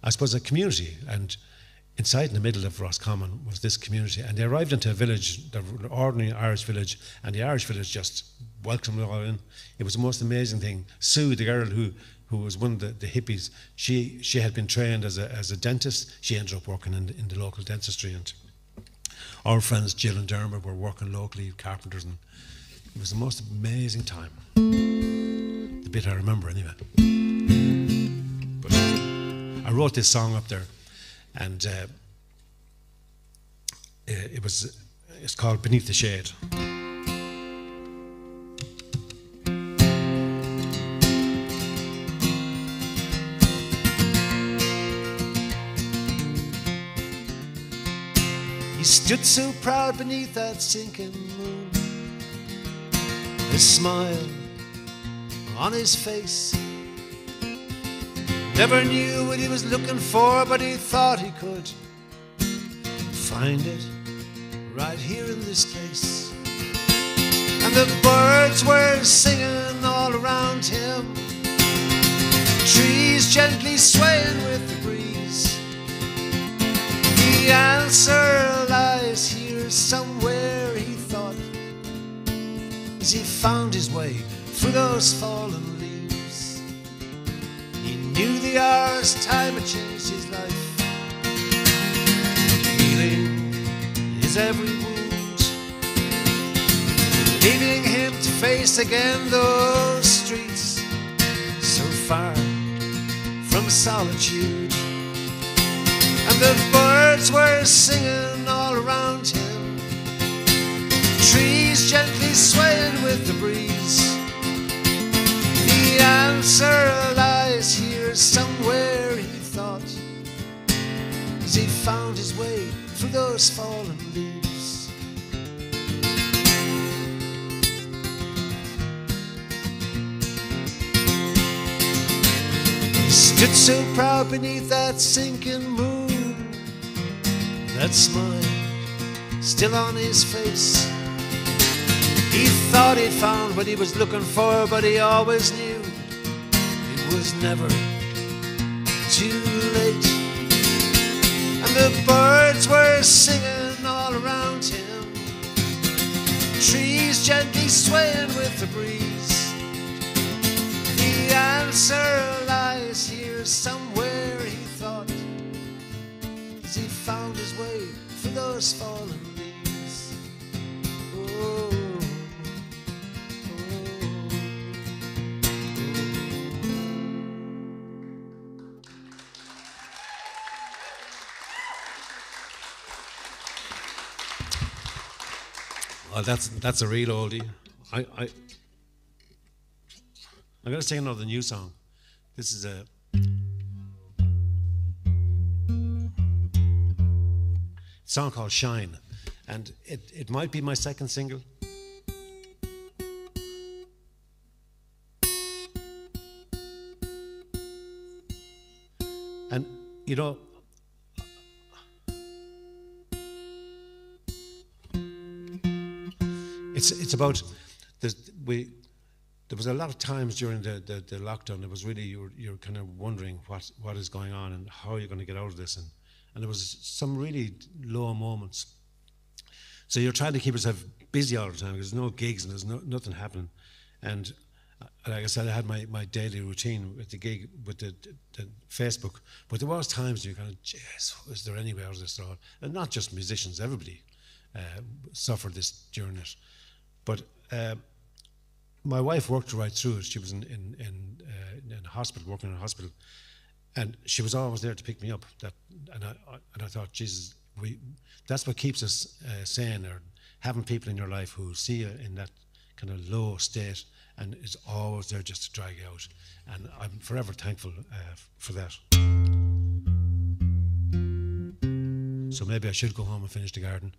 I suppose, a community. And inside in the middle of Roscommon was this community. And they arrived into a village, the ordinary Irish village, and the Irish village just welcomed them all in. It was the most amazing thing. Sue, the girl who was one of the hippies, she had been trained as a dentist. She ended up working in the local dentistry, and our friends Jill and Dermot were working locally, carpenters, and it was the most amazing time. The bit I remember anyway. But I wrote this song up there, and it's called Beneath the Shade. He stood so proud beneath that sinking moon, a smile on his face. Never knew what he was looking for, but he thought he could find it right here in this place. And the birds were singing all around him, trees gently swaying with the breeze. The answer lies here somewhere, he thought, as he found his way through those fallen leaves. He knew the hours time had changed his life, healing his every wound, leaving him to face again those streets so far from solitude. And the birds were singing all around him, trees gently swaying with the breeze. The answer lies here somewhere, he thought, found his way through those fallen leaves. He stood so proud beneath that sinking moon, that smile still on his face. He thought he'd found what he was looking for, but he always knew it was never too late. And the birds were singing all around him, trees gently swaying with the breeze. The answer lies here somewhere, he thought, as he found his way through those fallen leaves. Oh. Well, that's a real oldie. I'm going to sing another new song. This is a song called Shine, and it might be my second single. And you know, it's about there was a lot of times during the lockdown. It was really you're kind of wondering what is going on and how you're going to get out of this, and there was some really low moments. So you're trying to keep yourself busy all the time because there's no gigs and there's nothing happening. And like I said, I had my daily routine with the gig, with the Facebook. But there was times you kind of, jeez, is there any way out of this at all? And not just musicians, everybody suffered this during it. But my wife worked right through it. She was in a hospital, working in a hospital, and she was always there to pick me up. And I thought, Jesus, that's what keeps us sane, or having people in your life who see you in that kind of low state and is always there just to drag you out. And I'm forever thankful for that. So maybe I should go home and finish the garden.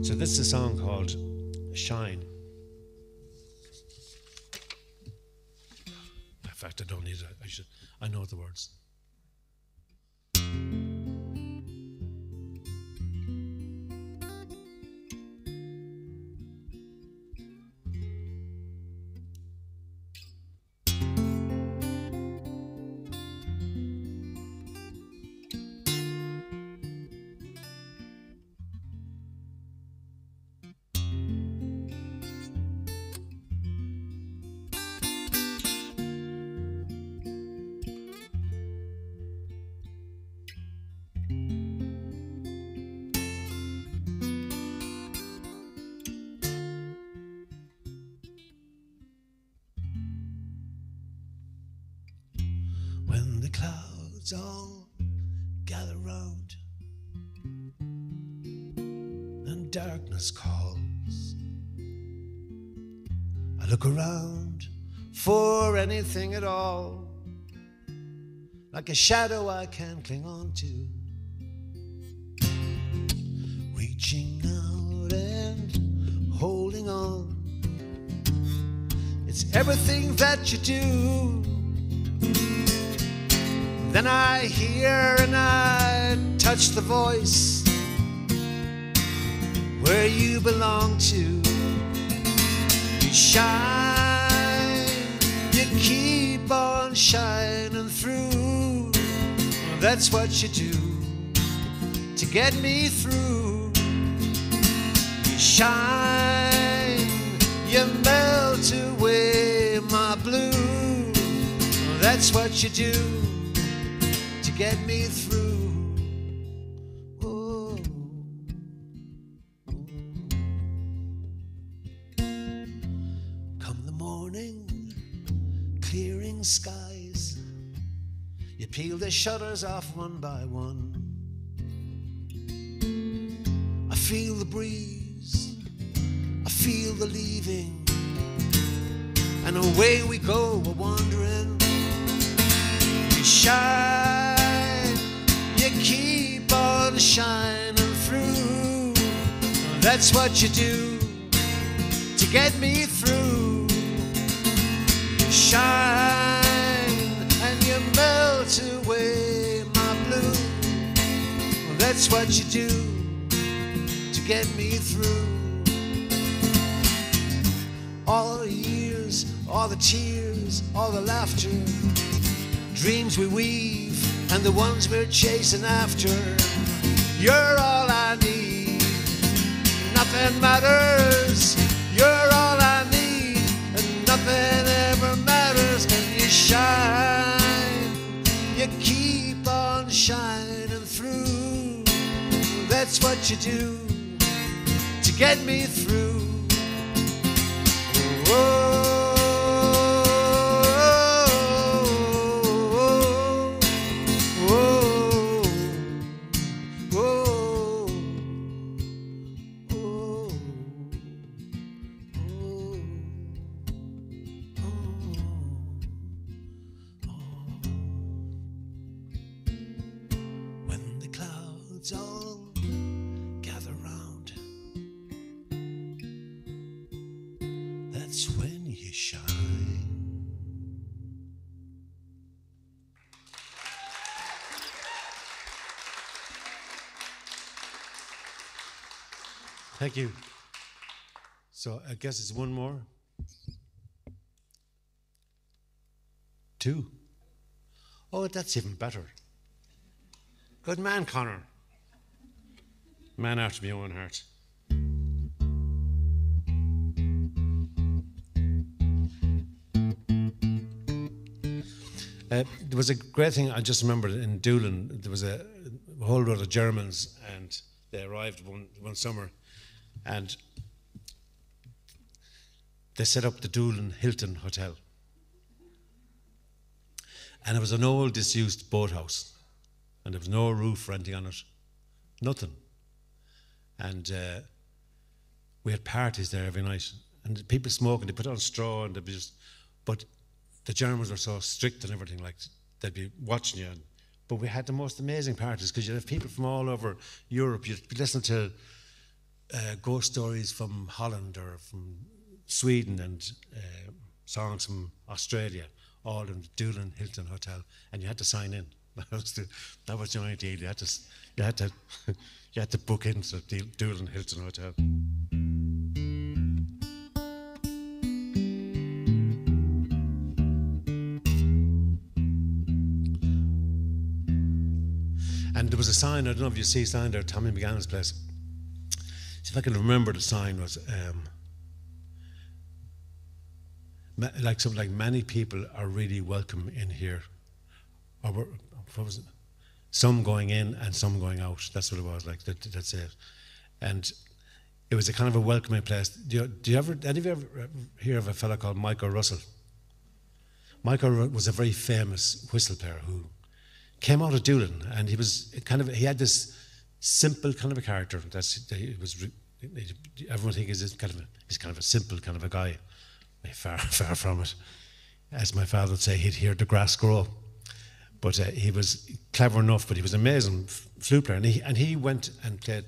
So this is a song called Shine. In fact, I don't need it. I know the words. When the clouds all gather round and darkness calls, I look around for anything at all, like a shadow I can cling on to, reaching out and holding on. It's everything that you do. Then I hear and I touch the voice where you belong to. You shine, you keep on shining through. That's what you do to get me through. You shine, you melt away my blue. That's what you do to get me through. Oh. Come the morning, clearing skies, you peel the shutters off one by one. I feel the breeze feel the leaving, and away we go a-wandering. You shine, you keep on shining through. That's what you do to get me through. You shine and you melt away my blue. That's what you do to get me through. All the years, all the tears, all the laughter, dreams we weave and the ones we're chasing after. You're all I need, nothing matters. You're all I need, and nothing ever matters. And you shine, you keep on shining through. That's what you do to get me through. When the clouds all gather round, that's when you shine. Thank you. So I guess it's one more. Two. Oh, that's even better. Good man, Connor. Man after my own heart. There was a great thing I just remembered in Doolin. There was a whole load of Germans, and they arrived one summer, and they set up the Doolin Hilton Hotel. And it was an old, disused boathouse, and there was no roof or anything on it, nothing. And we had parties there every night, and people smoking. They put on straw, and they'd be just. But the Germans were so strict and everything, like they'd be watching you. But we had the most amazing parties because you'd have people from all over Europe. You'd be listening to ghost stories from Holland or from Sweden and songs from Australia, all in the Doolin Hilton Hotel, and you had to sign in. That was the only deal. You had to book into the Doolin Hilton Hotel. And there was a sign, I don't know if you see a sign there, Tommy McGann's place. See if I can remember the sign was, something like many people are really welcome in here. Or what was it? Some going in and some going out. That's what it was, like, that's it. And it was a kind of a welcoming place. Do you ever, any of you ever hear of a fellow called Michael Russell? Michael was a very famous whistle player who came out of Doolin, and he had this simple kind of a character. Everyone thinks he's kind of a simple kind of a guy. Far from it. As my father would say, he'd hear the grass grow. But he was clever enough, but he was an amazing flute player. And he went and played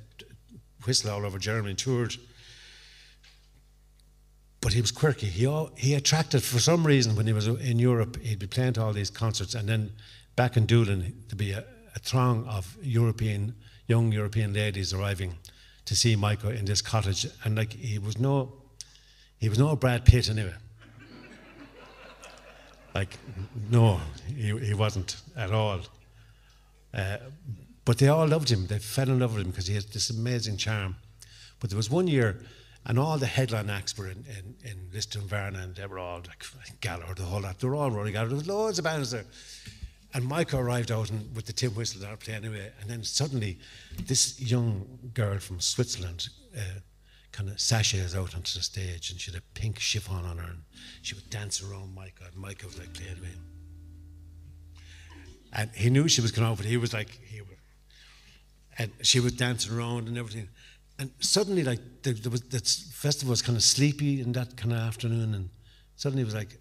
whistle all over Germany and toured. But he was quirky. He attracted, for some reason, when he was in Europe, he'd be playing to all these concerts, and then back in Doolin, there'd be a throng of young European ladies arriving to see Michael in this cottage. And like he was no Brad Pitt anyway. Like, no, he wasn't at all. But they all loved him. They fell in love with him because he had this amazing charm. But there was one year, and all the headline acts were in Lisdoonvarna, and they were all like Gallagher, the whole lot. They were all running out. There was loads of bands there. And Michael arrived out with the tin whistle that I playing anyway. And then suddenly, this young girl from Switzerland kind of sashays out onto the stage, and she had a pink chiffon on her, and she would dance around Michael, and Michael was like playing with him. And he knew she was coming out, but he was like, and she was dancing around and everything. And suddenly, like, there was, the festival was kind of sleepy in that kind of afternoon, and suddenly it was like,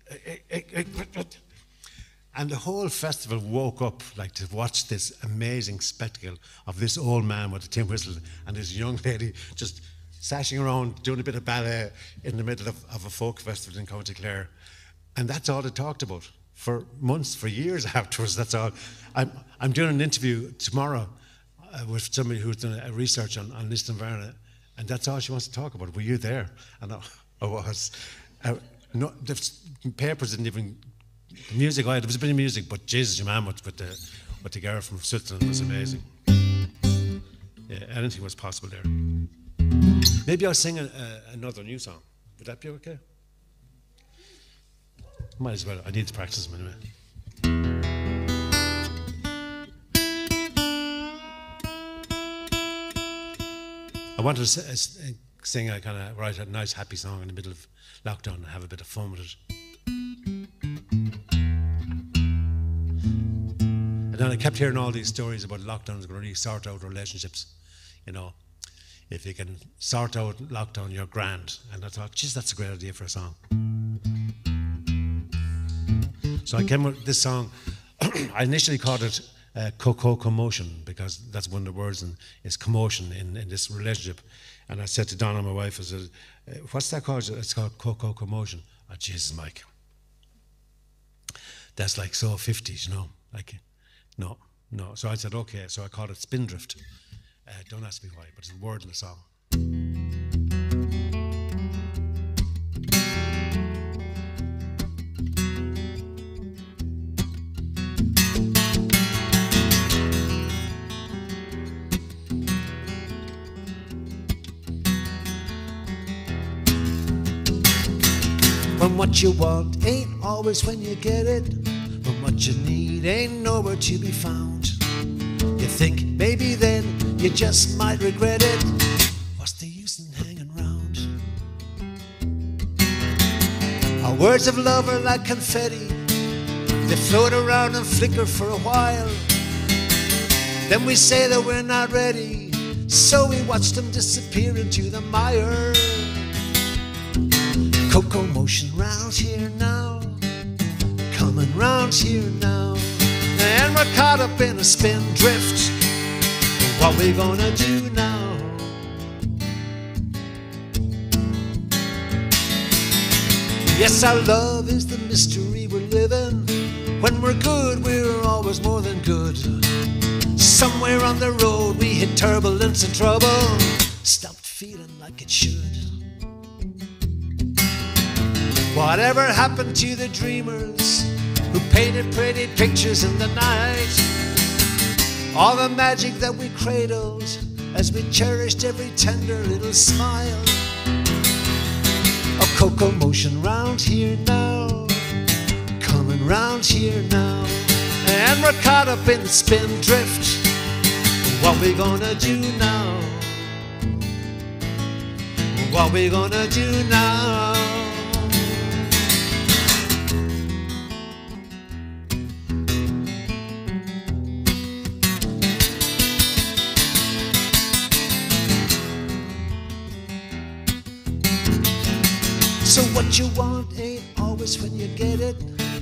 and the whole festival woke up, like, to watch this amazing spectacle of this old man with a tin whistle and this young lady just sashing around doing a bit of ballet in the middle of a folk festival in County Clare. And that's all they talked about for months, for years afterwards. That's all. I'm doing an interview tomorrow with somebody who's done a research on Liston Varna, and that's all she wants to talk about. Were you there? And I was. No, the papers didn't even. The music, there was a bit of music, but Jesus, your man with the girl from Switzerland was amazing. Yeah, anything was possible there. Maybe I'll sing another new song. Would that be okay? Might as well. I need to practice them anyway. I wanted to sing a kind of write a nice happy song in the middle of lockdown and have a bit of fun with it. And then I kept hearing all these stories about lockdowns going to really sort out relationships. You know, if you can sort out lockdown, you're grand. And I thought, geez, that's a great idea for a song. So I came with this song. I initially called it commotion, because that's one of the words, and it's commotion in this relationship. And I said to Donna, my wife, I said, what's that called? It's called commotion. Oh, Jesus, Mike. That's like so 50s, you know. Like, no. So I said, okay. So I called it Spindrift. Don't ask me why, but it's a word in the song. When what you want ain't always when you get it, when what you need ain't nowhere to be found, you think maybe then you just might regret it. What's the use in hanging around? Our words of love are like confetti, they float around and flicker for a while. Then we say that we're not ready, so we watch them disappear into the mire. Cocoa motion round here now, coming round here now, and we're caught up in a spindrift. What we gonna do now? Yes, our love is the mystery we're living. When we're good, we're always more than good. Somewhere on the road we hit turbulence and trouble, stopped feeling like it should. Whatever happened to the dreamers who painted pretty pictures in the night? All the magic that we cradled as we cherished every tender little smile. A cocoa motion round here now, coming round here now, and we're caught up in the spindrift. What we gonna do now? What we gonna do now? So what you want ain't always when you get it,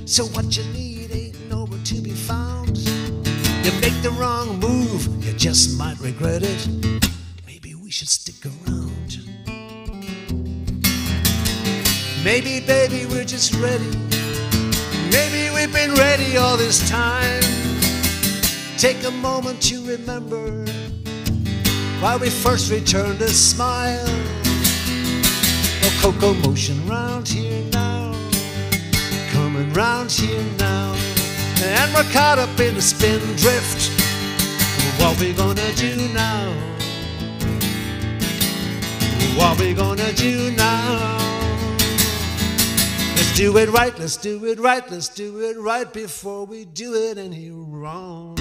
so what you need ain't nowhere to be found. You make the wrong move, you just might regret it. Maybe we should stick around. Maybe, baby, we're just ready. Maybe we've been ready all this time. Take a moment to remember why we first returned a smile. A cocoa motion round here now, coming round here now, and we're caught up in a spindrift. What we gonna do now? What we gonna do now? Let's do it right, let's do it right, let's do it right before we do it any wrong.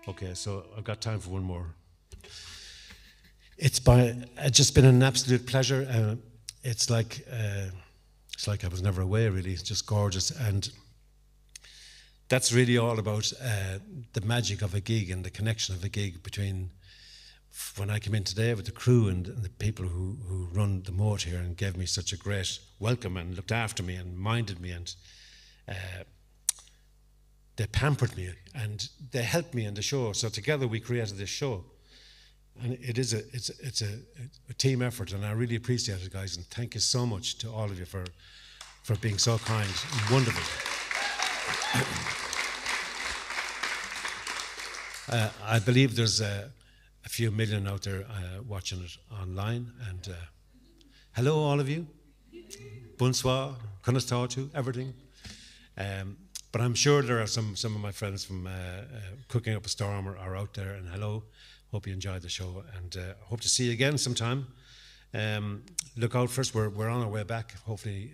Okay, so I've got time for one more. It's just been an absolute pleasure. It's like I was never away, really. It's just gorgeous. And that's really all about the magic of a gig and the connection of a gig between when I came in today with the crew and the people who run the moat here and gave me such a great welcome and looked after me and minded me, and they pampered me and they helped me in the show. So together we created this show. And it's a team effort, and I really appreciate it, guys. And thank you so much to all of you for being so kind and wonderful. I believe there's a few million out there watching it online. And hello, all of you. Bonsoir, Kunastautu, everything. But I'm sure there are some of my friends from Cooking Up a Storm are out there. And hello. Hope you enjoyed the show, and hope to see you again sometime. Look out for us. We're on our way back. Hopefully,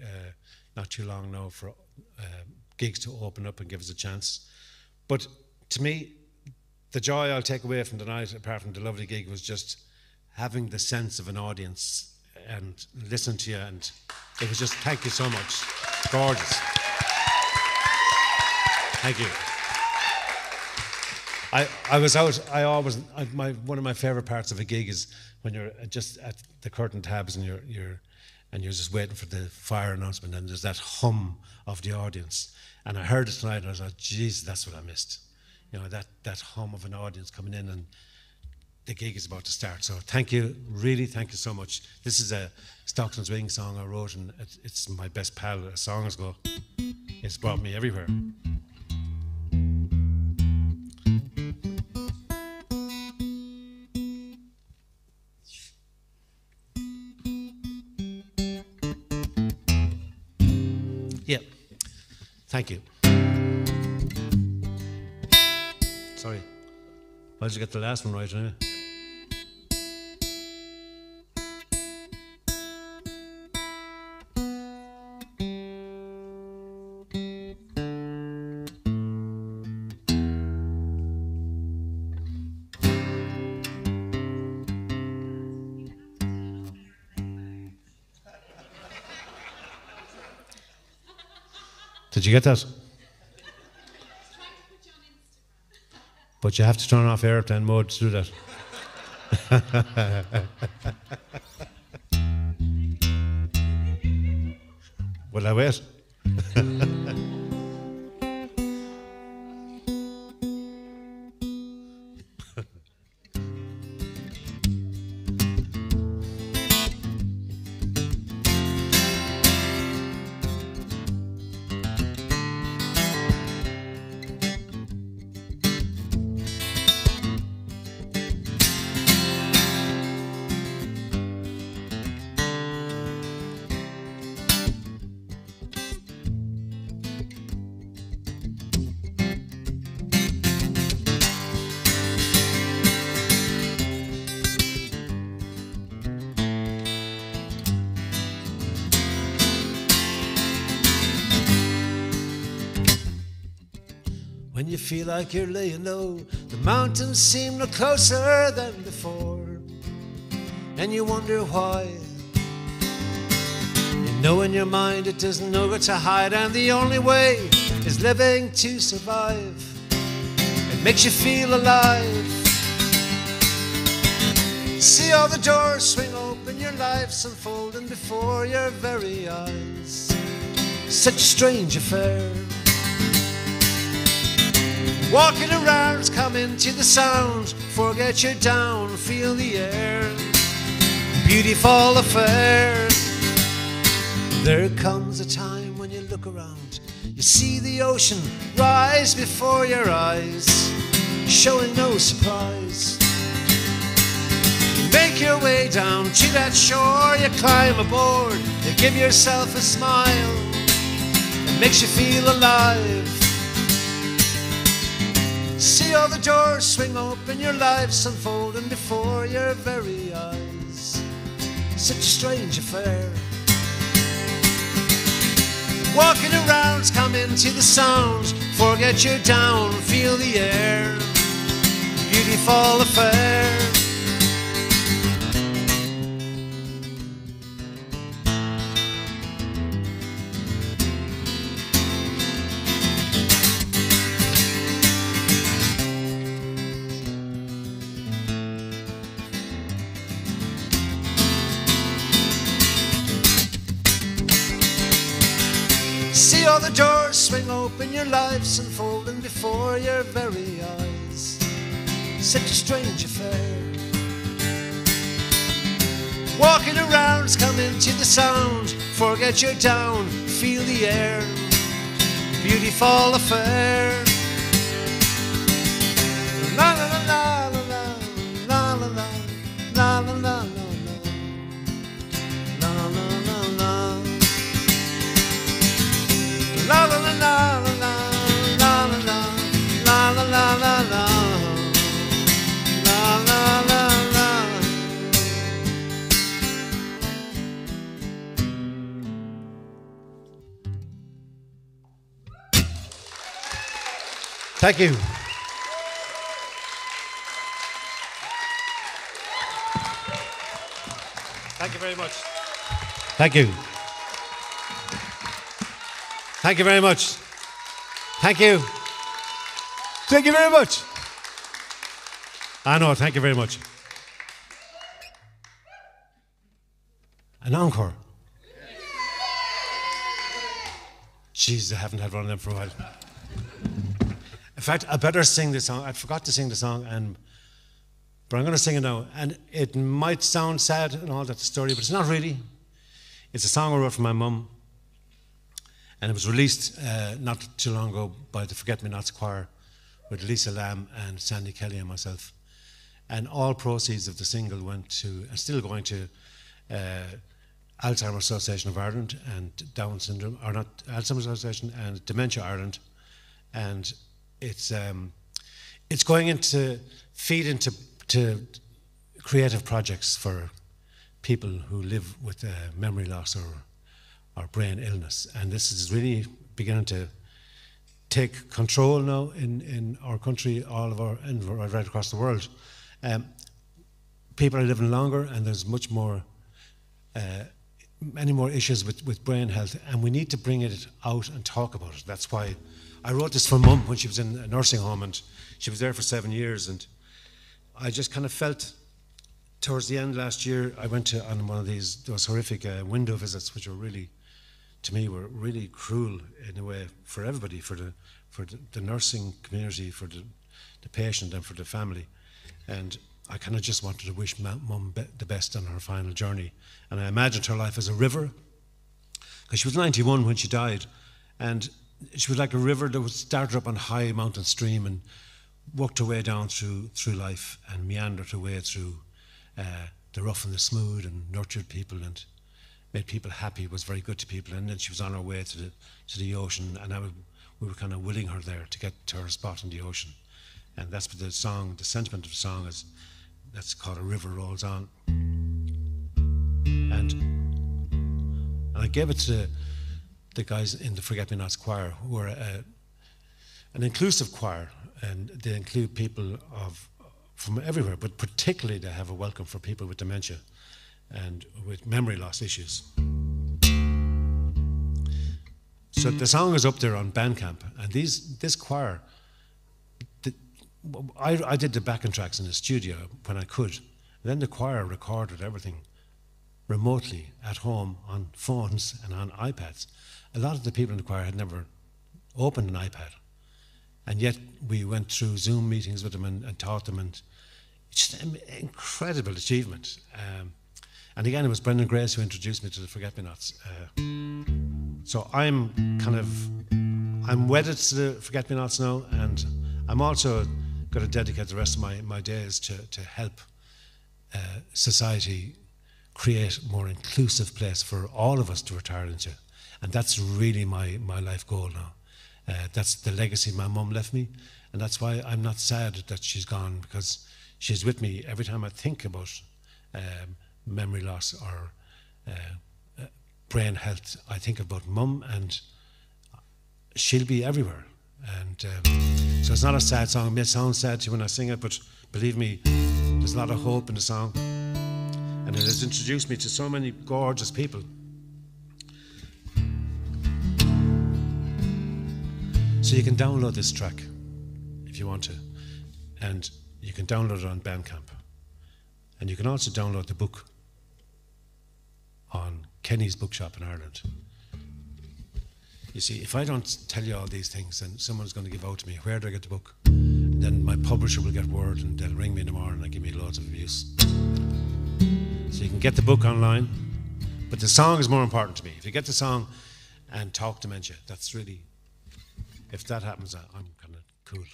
not too long now for gigs to open up and give us a chance. But to me, the joy I'll take away from tonight, apart from the lovely gig, was just having the sense of an audience and listening to you. And it was just, thank you so much. Gorgeous. Thank you. I was out. One of my favourite parts of a gig is when you're just at the curtain tabs and you're just waiting for the fire announcement, and there's that hum of the audience. And I heard it tonight, and I was like, "Geez, that's what I missed." You know, that hum of an audience coming in, and the gig is about to start. So thank you, really, thank you so much. This is a Stockton's Wing song I wrote, and it's my best pal as songs go. It's brought me everywhere. Yeah, thank you. Sorry, why did you get the last one right, anyway? Did you get that? But you have to turn off airplane mode to do that. Will I wait? When you feel like you're laying low, the mountains seem no closer than before, and you wonder why. You know in your mind it doesn't know where to hide, and the only way is living to survive. It makes you feel alive. See all the doors swing open, your life's unfolding before your very eyes. Such a strange affair. Walking around, come into the sound, forget you're down, feel the air. Beautiful affair. There comes a time when you look around, you see the ocean rise before your eyes, showing no surprise. You make your way down to that shore, you climb aboard, you give yourself a smile, it makes you feel alive. See all the doors swing open, your life's unfolding before your very eyes. Such a strange affair. Walking around, come into the sound, forget you're down, feel the air. Beautiful affair. the doors swing open, your life's unfolding before your very eyes. Such a strange affair. Walking around, come into the sound, forget you're down, feel the air, beautiful affair. La la la la la la la la la la la la. La la la la la la la la la la la la la la la la. Thank you. Thank you very much. Thank you. Thank you very much. Thank you. Thank you very much. I know, thank you very much. An encore. Jeez, I haven't had one of them for a while. In fact, I better sing the song. I forgot to sing the song, but I'm going to sing it now. And it might sound sad and all that story, but it's not really. It's a song I wrote for my mum. And it was released not too long ago by the Forget-Me-Nots Choir with Lisa Lamb and Sandy Kelly and myself. And all proceeds of the single went to, and still going to, Alzheimer's Association of Ireland and Down syndrome, or not Alzheimer's Association, and Dementia Ireland. And it's going into, feed into creative projects for people who live with memory loss or brain illness, and this is really beginning to take control now in our country, and right across the world. People are living longer, and there's many more issues with brain health, and we need to bring it out and talk about it. That's why I wrote this for Mum when she was in a nursing home, and she was there for 7 years, and I just kind of felt. Towards the end last year, I went on one of those horrific window visits, which were really, to me, were really cruel in a way for everybody, for the nursing community, for the patient, and for the family. And I kind of just wanted to wish Mum the best on her final journey. And I imagined her life as a river, because she was 91 when she died, and she was like a river that was started up on high mountain stream and worked her way down through life and meandered her way through the rough and the smooth, and nurtured people and made people happy, was very good to people. And then she was on her way to the ocean, and we were kind of willing her there to get to her spot in the ocean. And that's what the sentiment of the song is. That's called A River Rolls On. And I gave it to the guys in the Forget-Me-Nots Choir, who are an inclusive choir, and they include people from everywhere, but particularly they have a welcome for people with dementia and with memory loss issues. So the song is up there on Bandcamp, and this choir, I did the backing tracks in the studio when I could, and then the choir recorded everything remotely at home on phones and on iPads. A lot of the people in the choir had never opened an iPad, and yet we went through Zoom meetings with them and taught them, and it's just an incredible achievement. And again, it was Brendan Grace who introduced me to the Forget-Me-Nots. So I'm wedded to the Forget-Me-Nots now, and I'm also going to dedicate the rest of my days to help society create a more inclusive place for all of us to retire into. And that's really my life goal now. That's the legacy my mum left me, and that's why I'm not sad that she's gone, because she's with me every time I think about memory loss or brain health. I think about Mum, and she'll be everywhere. And so it's not a sad song. It may sound sad to you when I sing it, but believe me, there's a lot of hope in the song, and it has introduced me to so many gorgeous people. So you can download this track if you want to, and you can download it on Bandcamp. And you can also download the book on Kenny's Bookshop in Ireland. You see, if I don't tell you all these things, then someone's going to give out to me, where do I get the book? Then my publisher will get word and they'll ring me in the morning and give me loads of abuse. So you can get the book online, but the song is more important to me. If you get the song and Talk Dementia, that's really, if that happens, I'm kind of cool.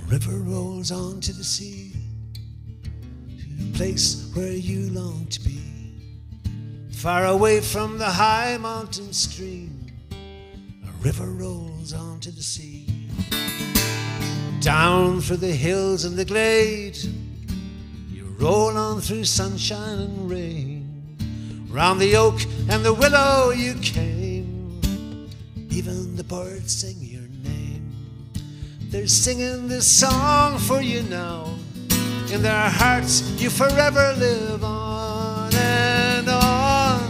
River rolls on to the sea, to the place where you long to be, far away from the high mountain stream. A river rolls on to the sea, down through the hills and the glade. You roll on through sunshine and rain, round the oak and the willow you came. Even the birds sing your name. They're singing this song for you now. In their hearts you forever live on and on.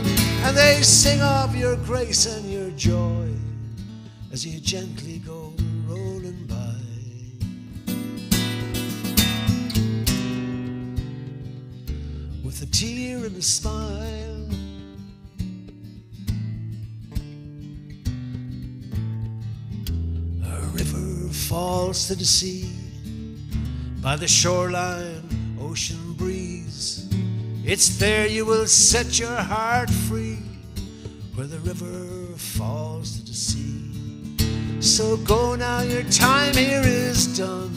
And they sing of your grace and your joy as you gently go rolling by. With a tear and a smile, falls to the sea, by the shoreline, ocean breeze. It's there you will set your heart free, where the river falls to the sea. So go now, your time here is done.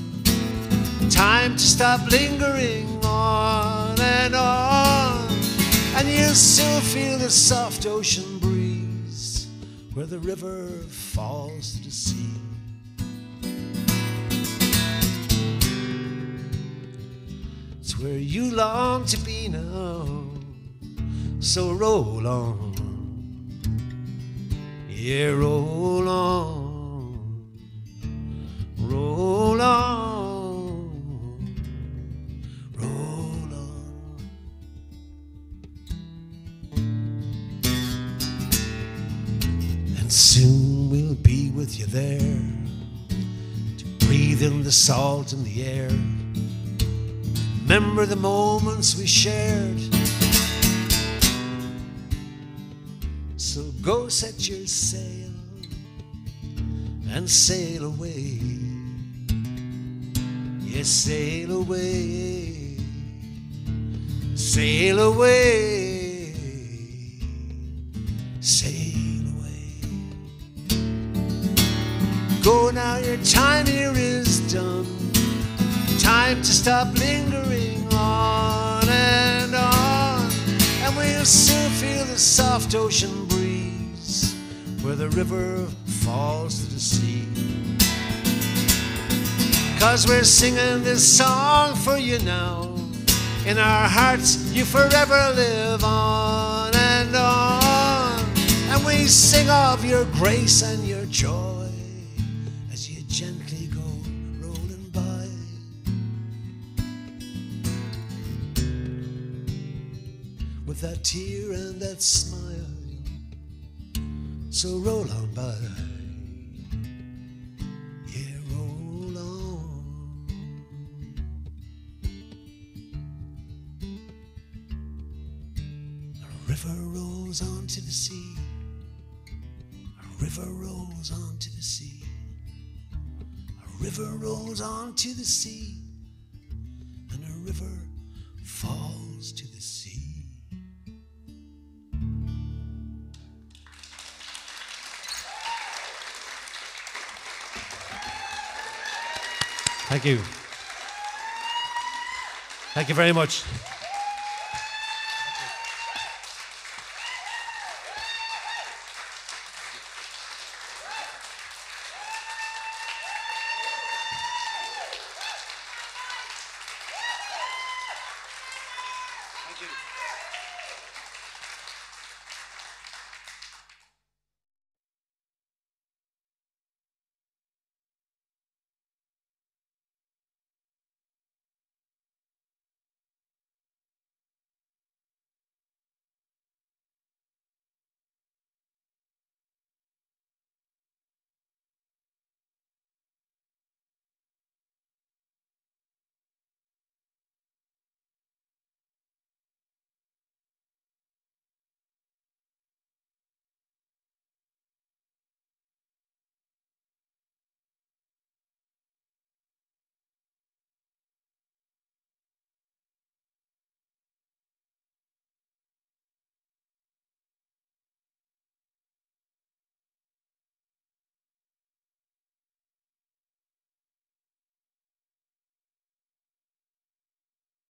Time to stop lingering on, and you'll soon feel the soft ocean breeze, where the river falls to the sea. Where you long to be now, so roll on, yeah, roll on, roll on, roll on. And soon we'll be with you there, to breathe in the salt in the air. Remember the moments we shared. So go set your sail and sail away. Yes, sail away, sail away, sail away. Go now, your time here is done. Time to stop lingering on, and we'll soon feel the soft ocean breeze, where the river falls to the sea. 'Cause we're singing this song for you now. In our hearts you forever live on, and we sing of your grace and your joy as you gently go rolling by. With that tear and that smile, so roll on by, yeah, roll on. A river rolls on to the sea, a river rolls on to the sea, a river rolls on to the sea, and a river falls to the sea. Thank you. Thank you very much.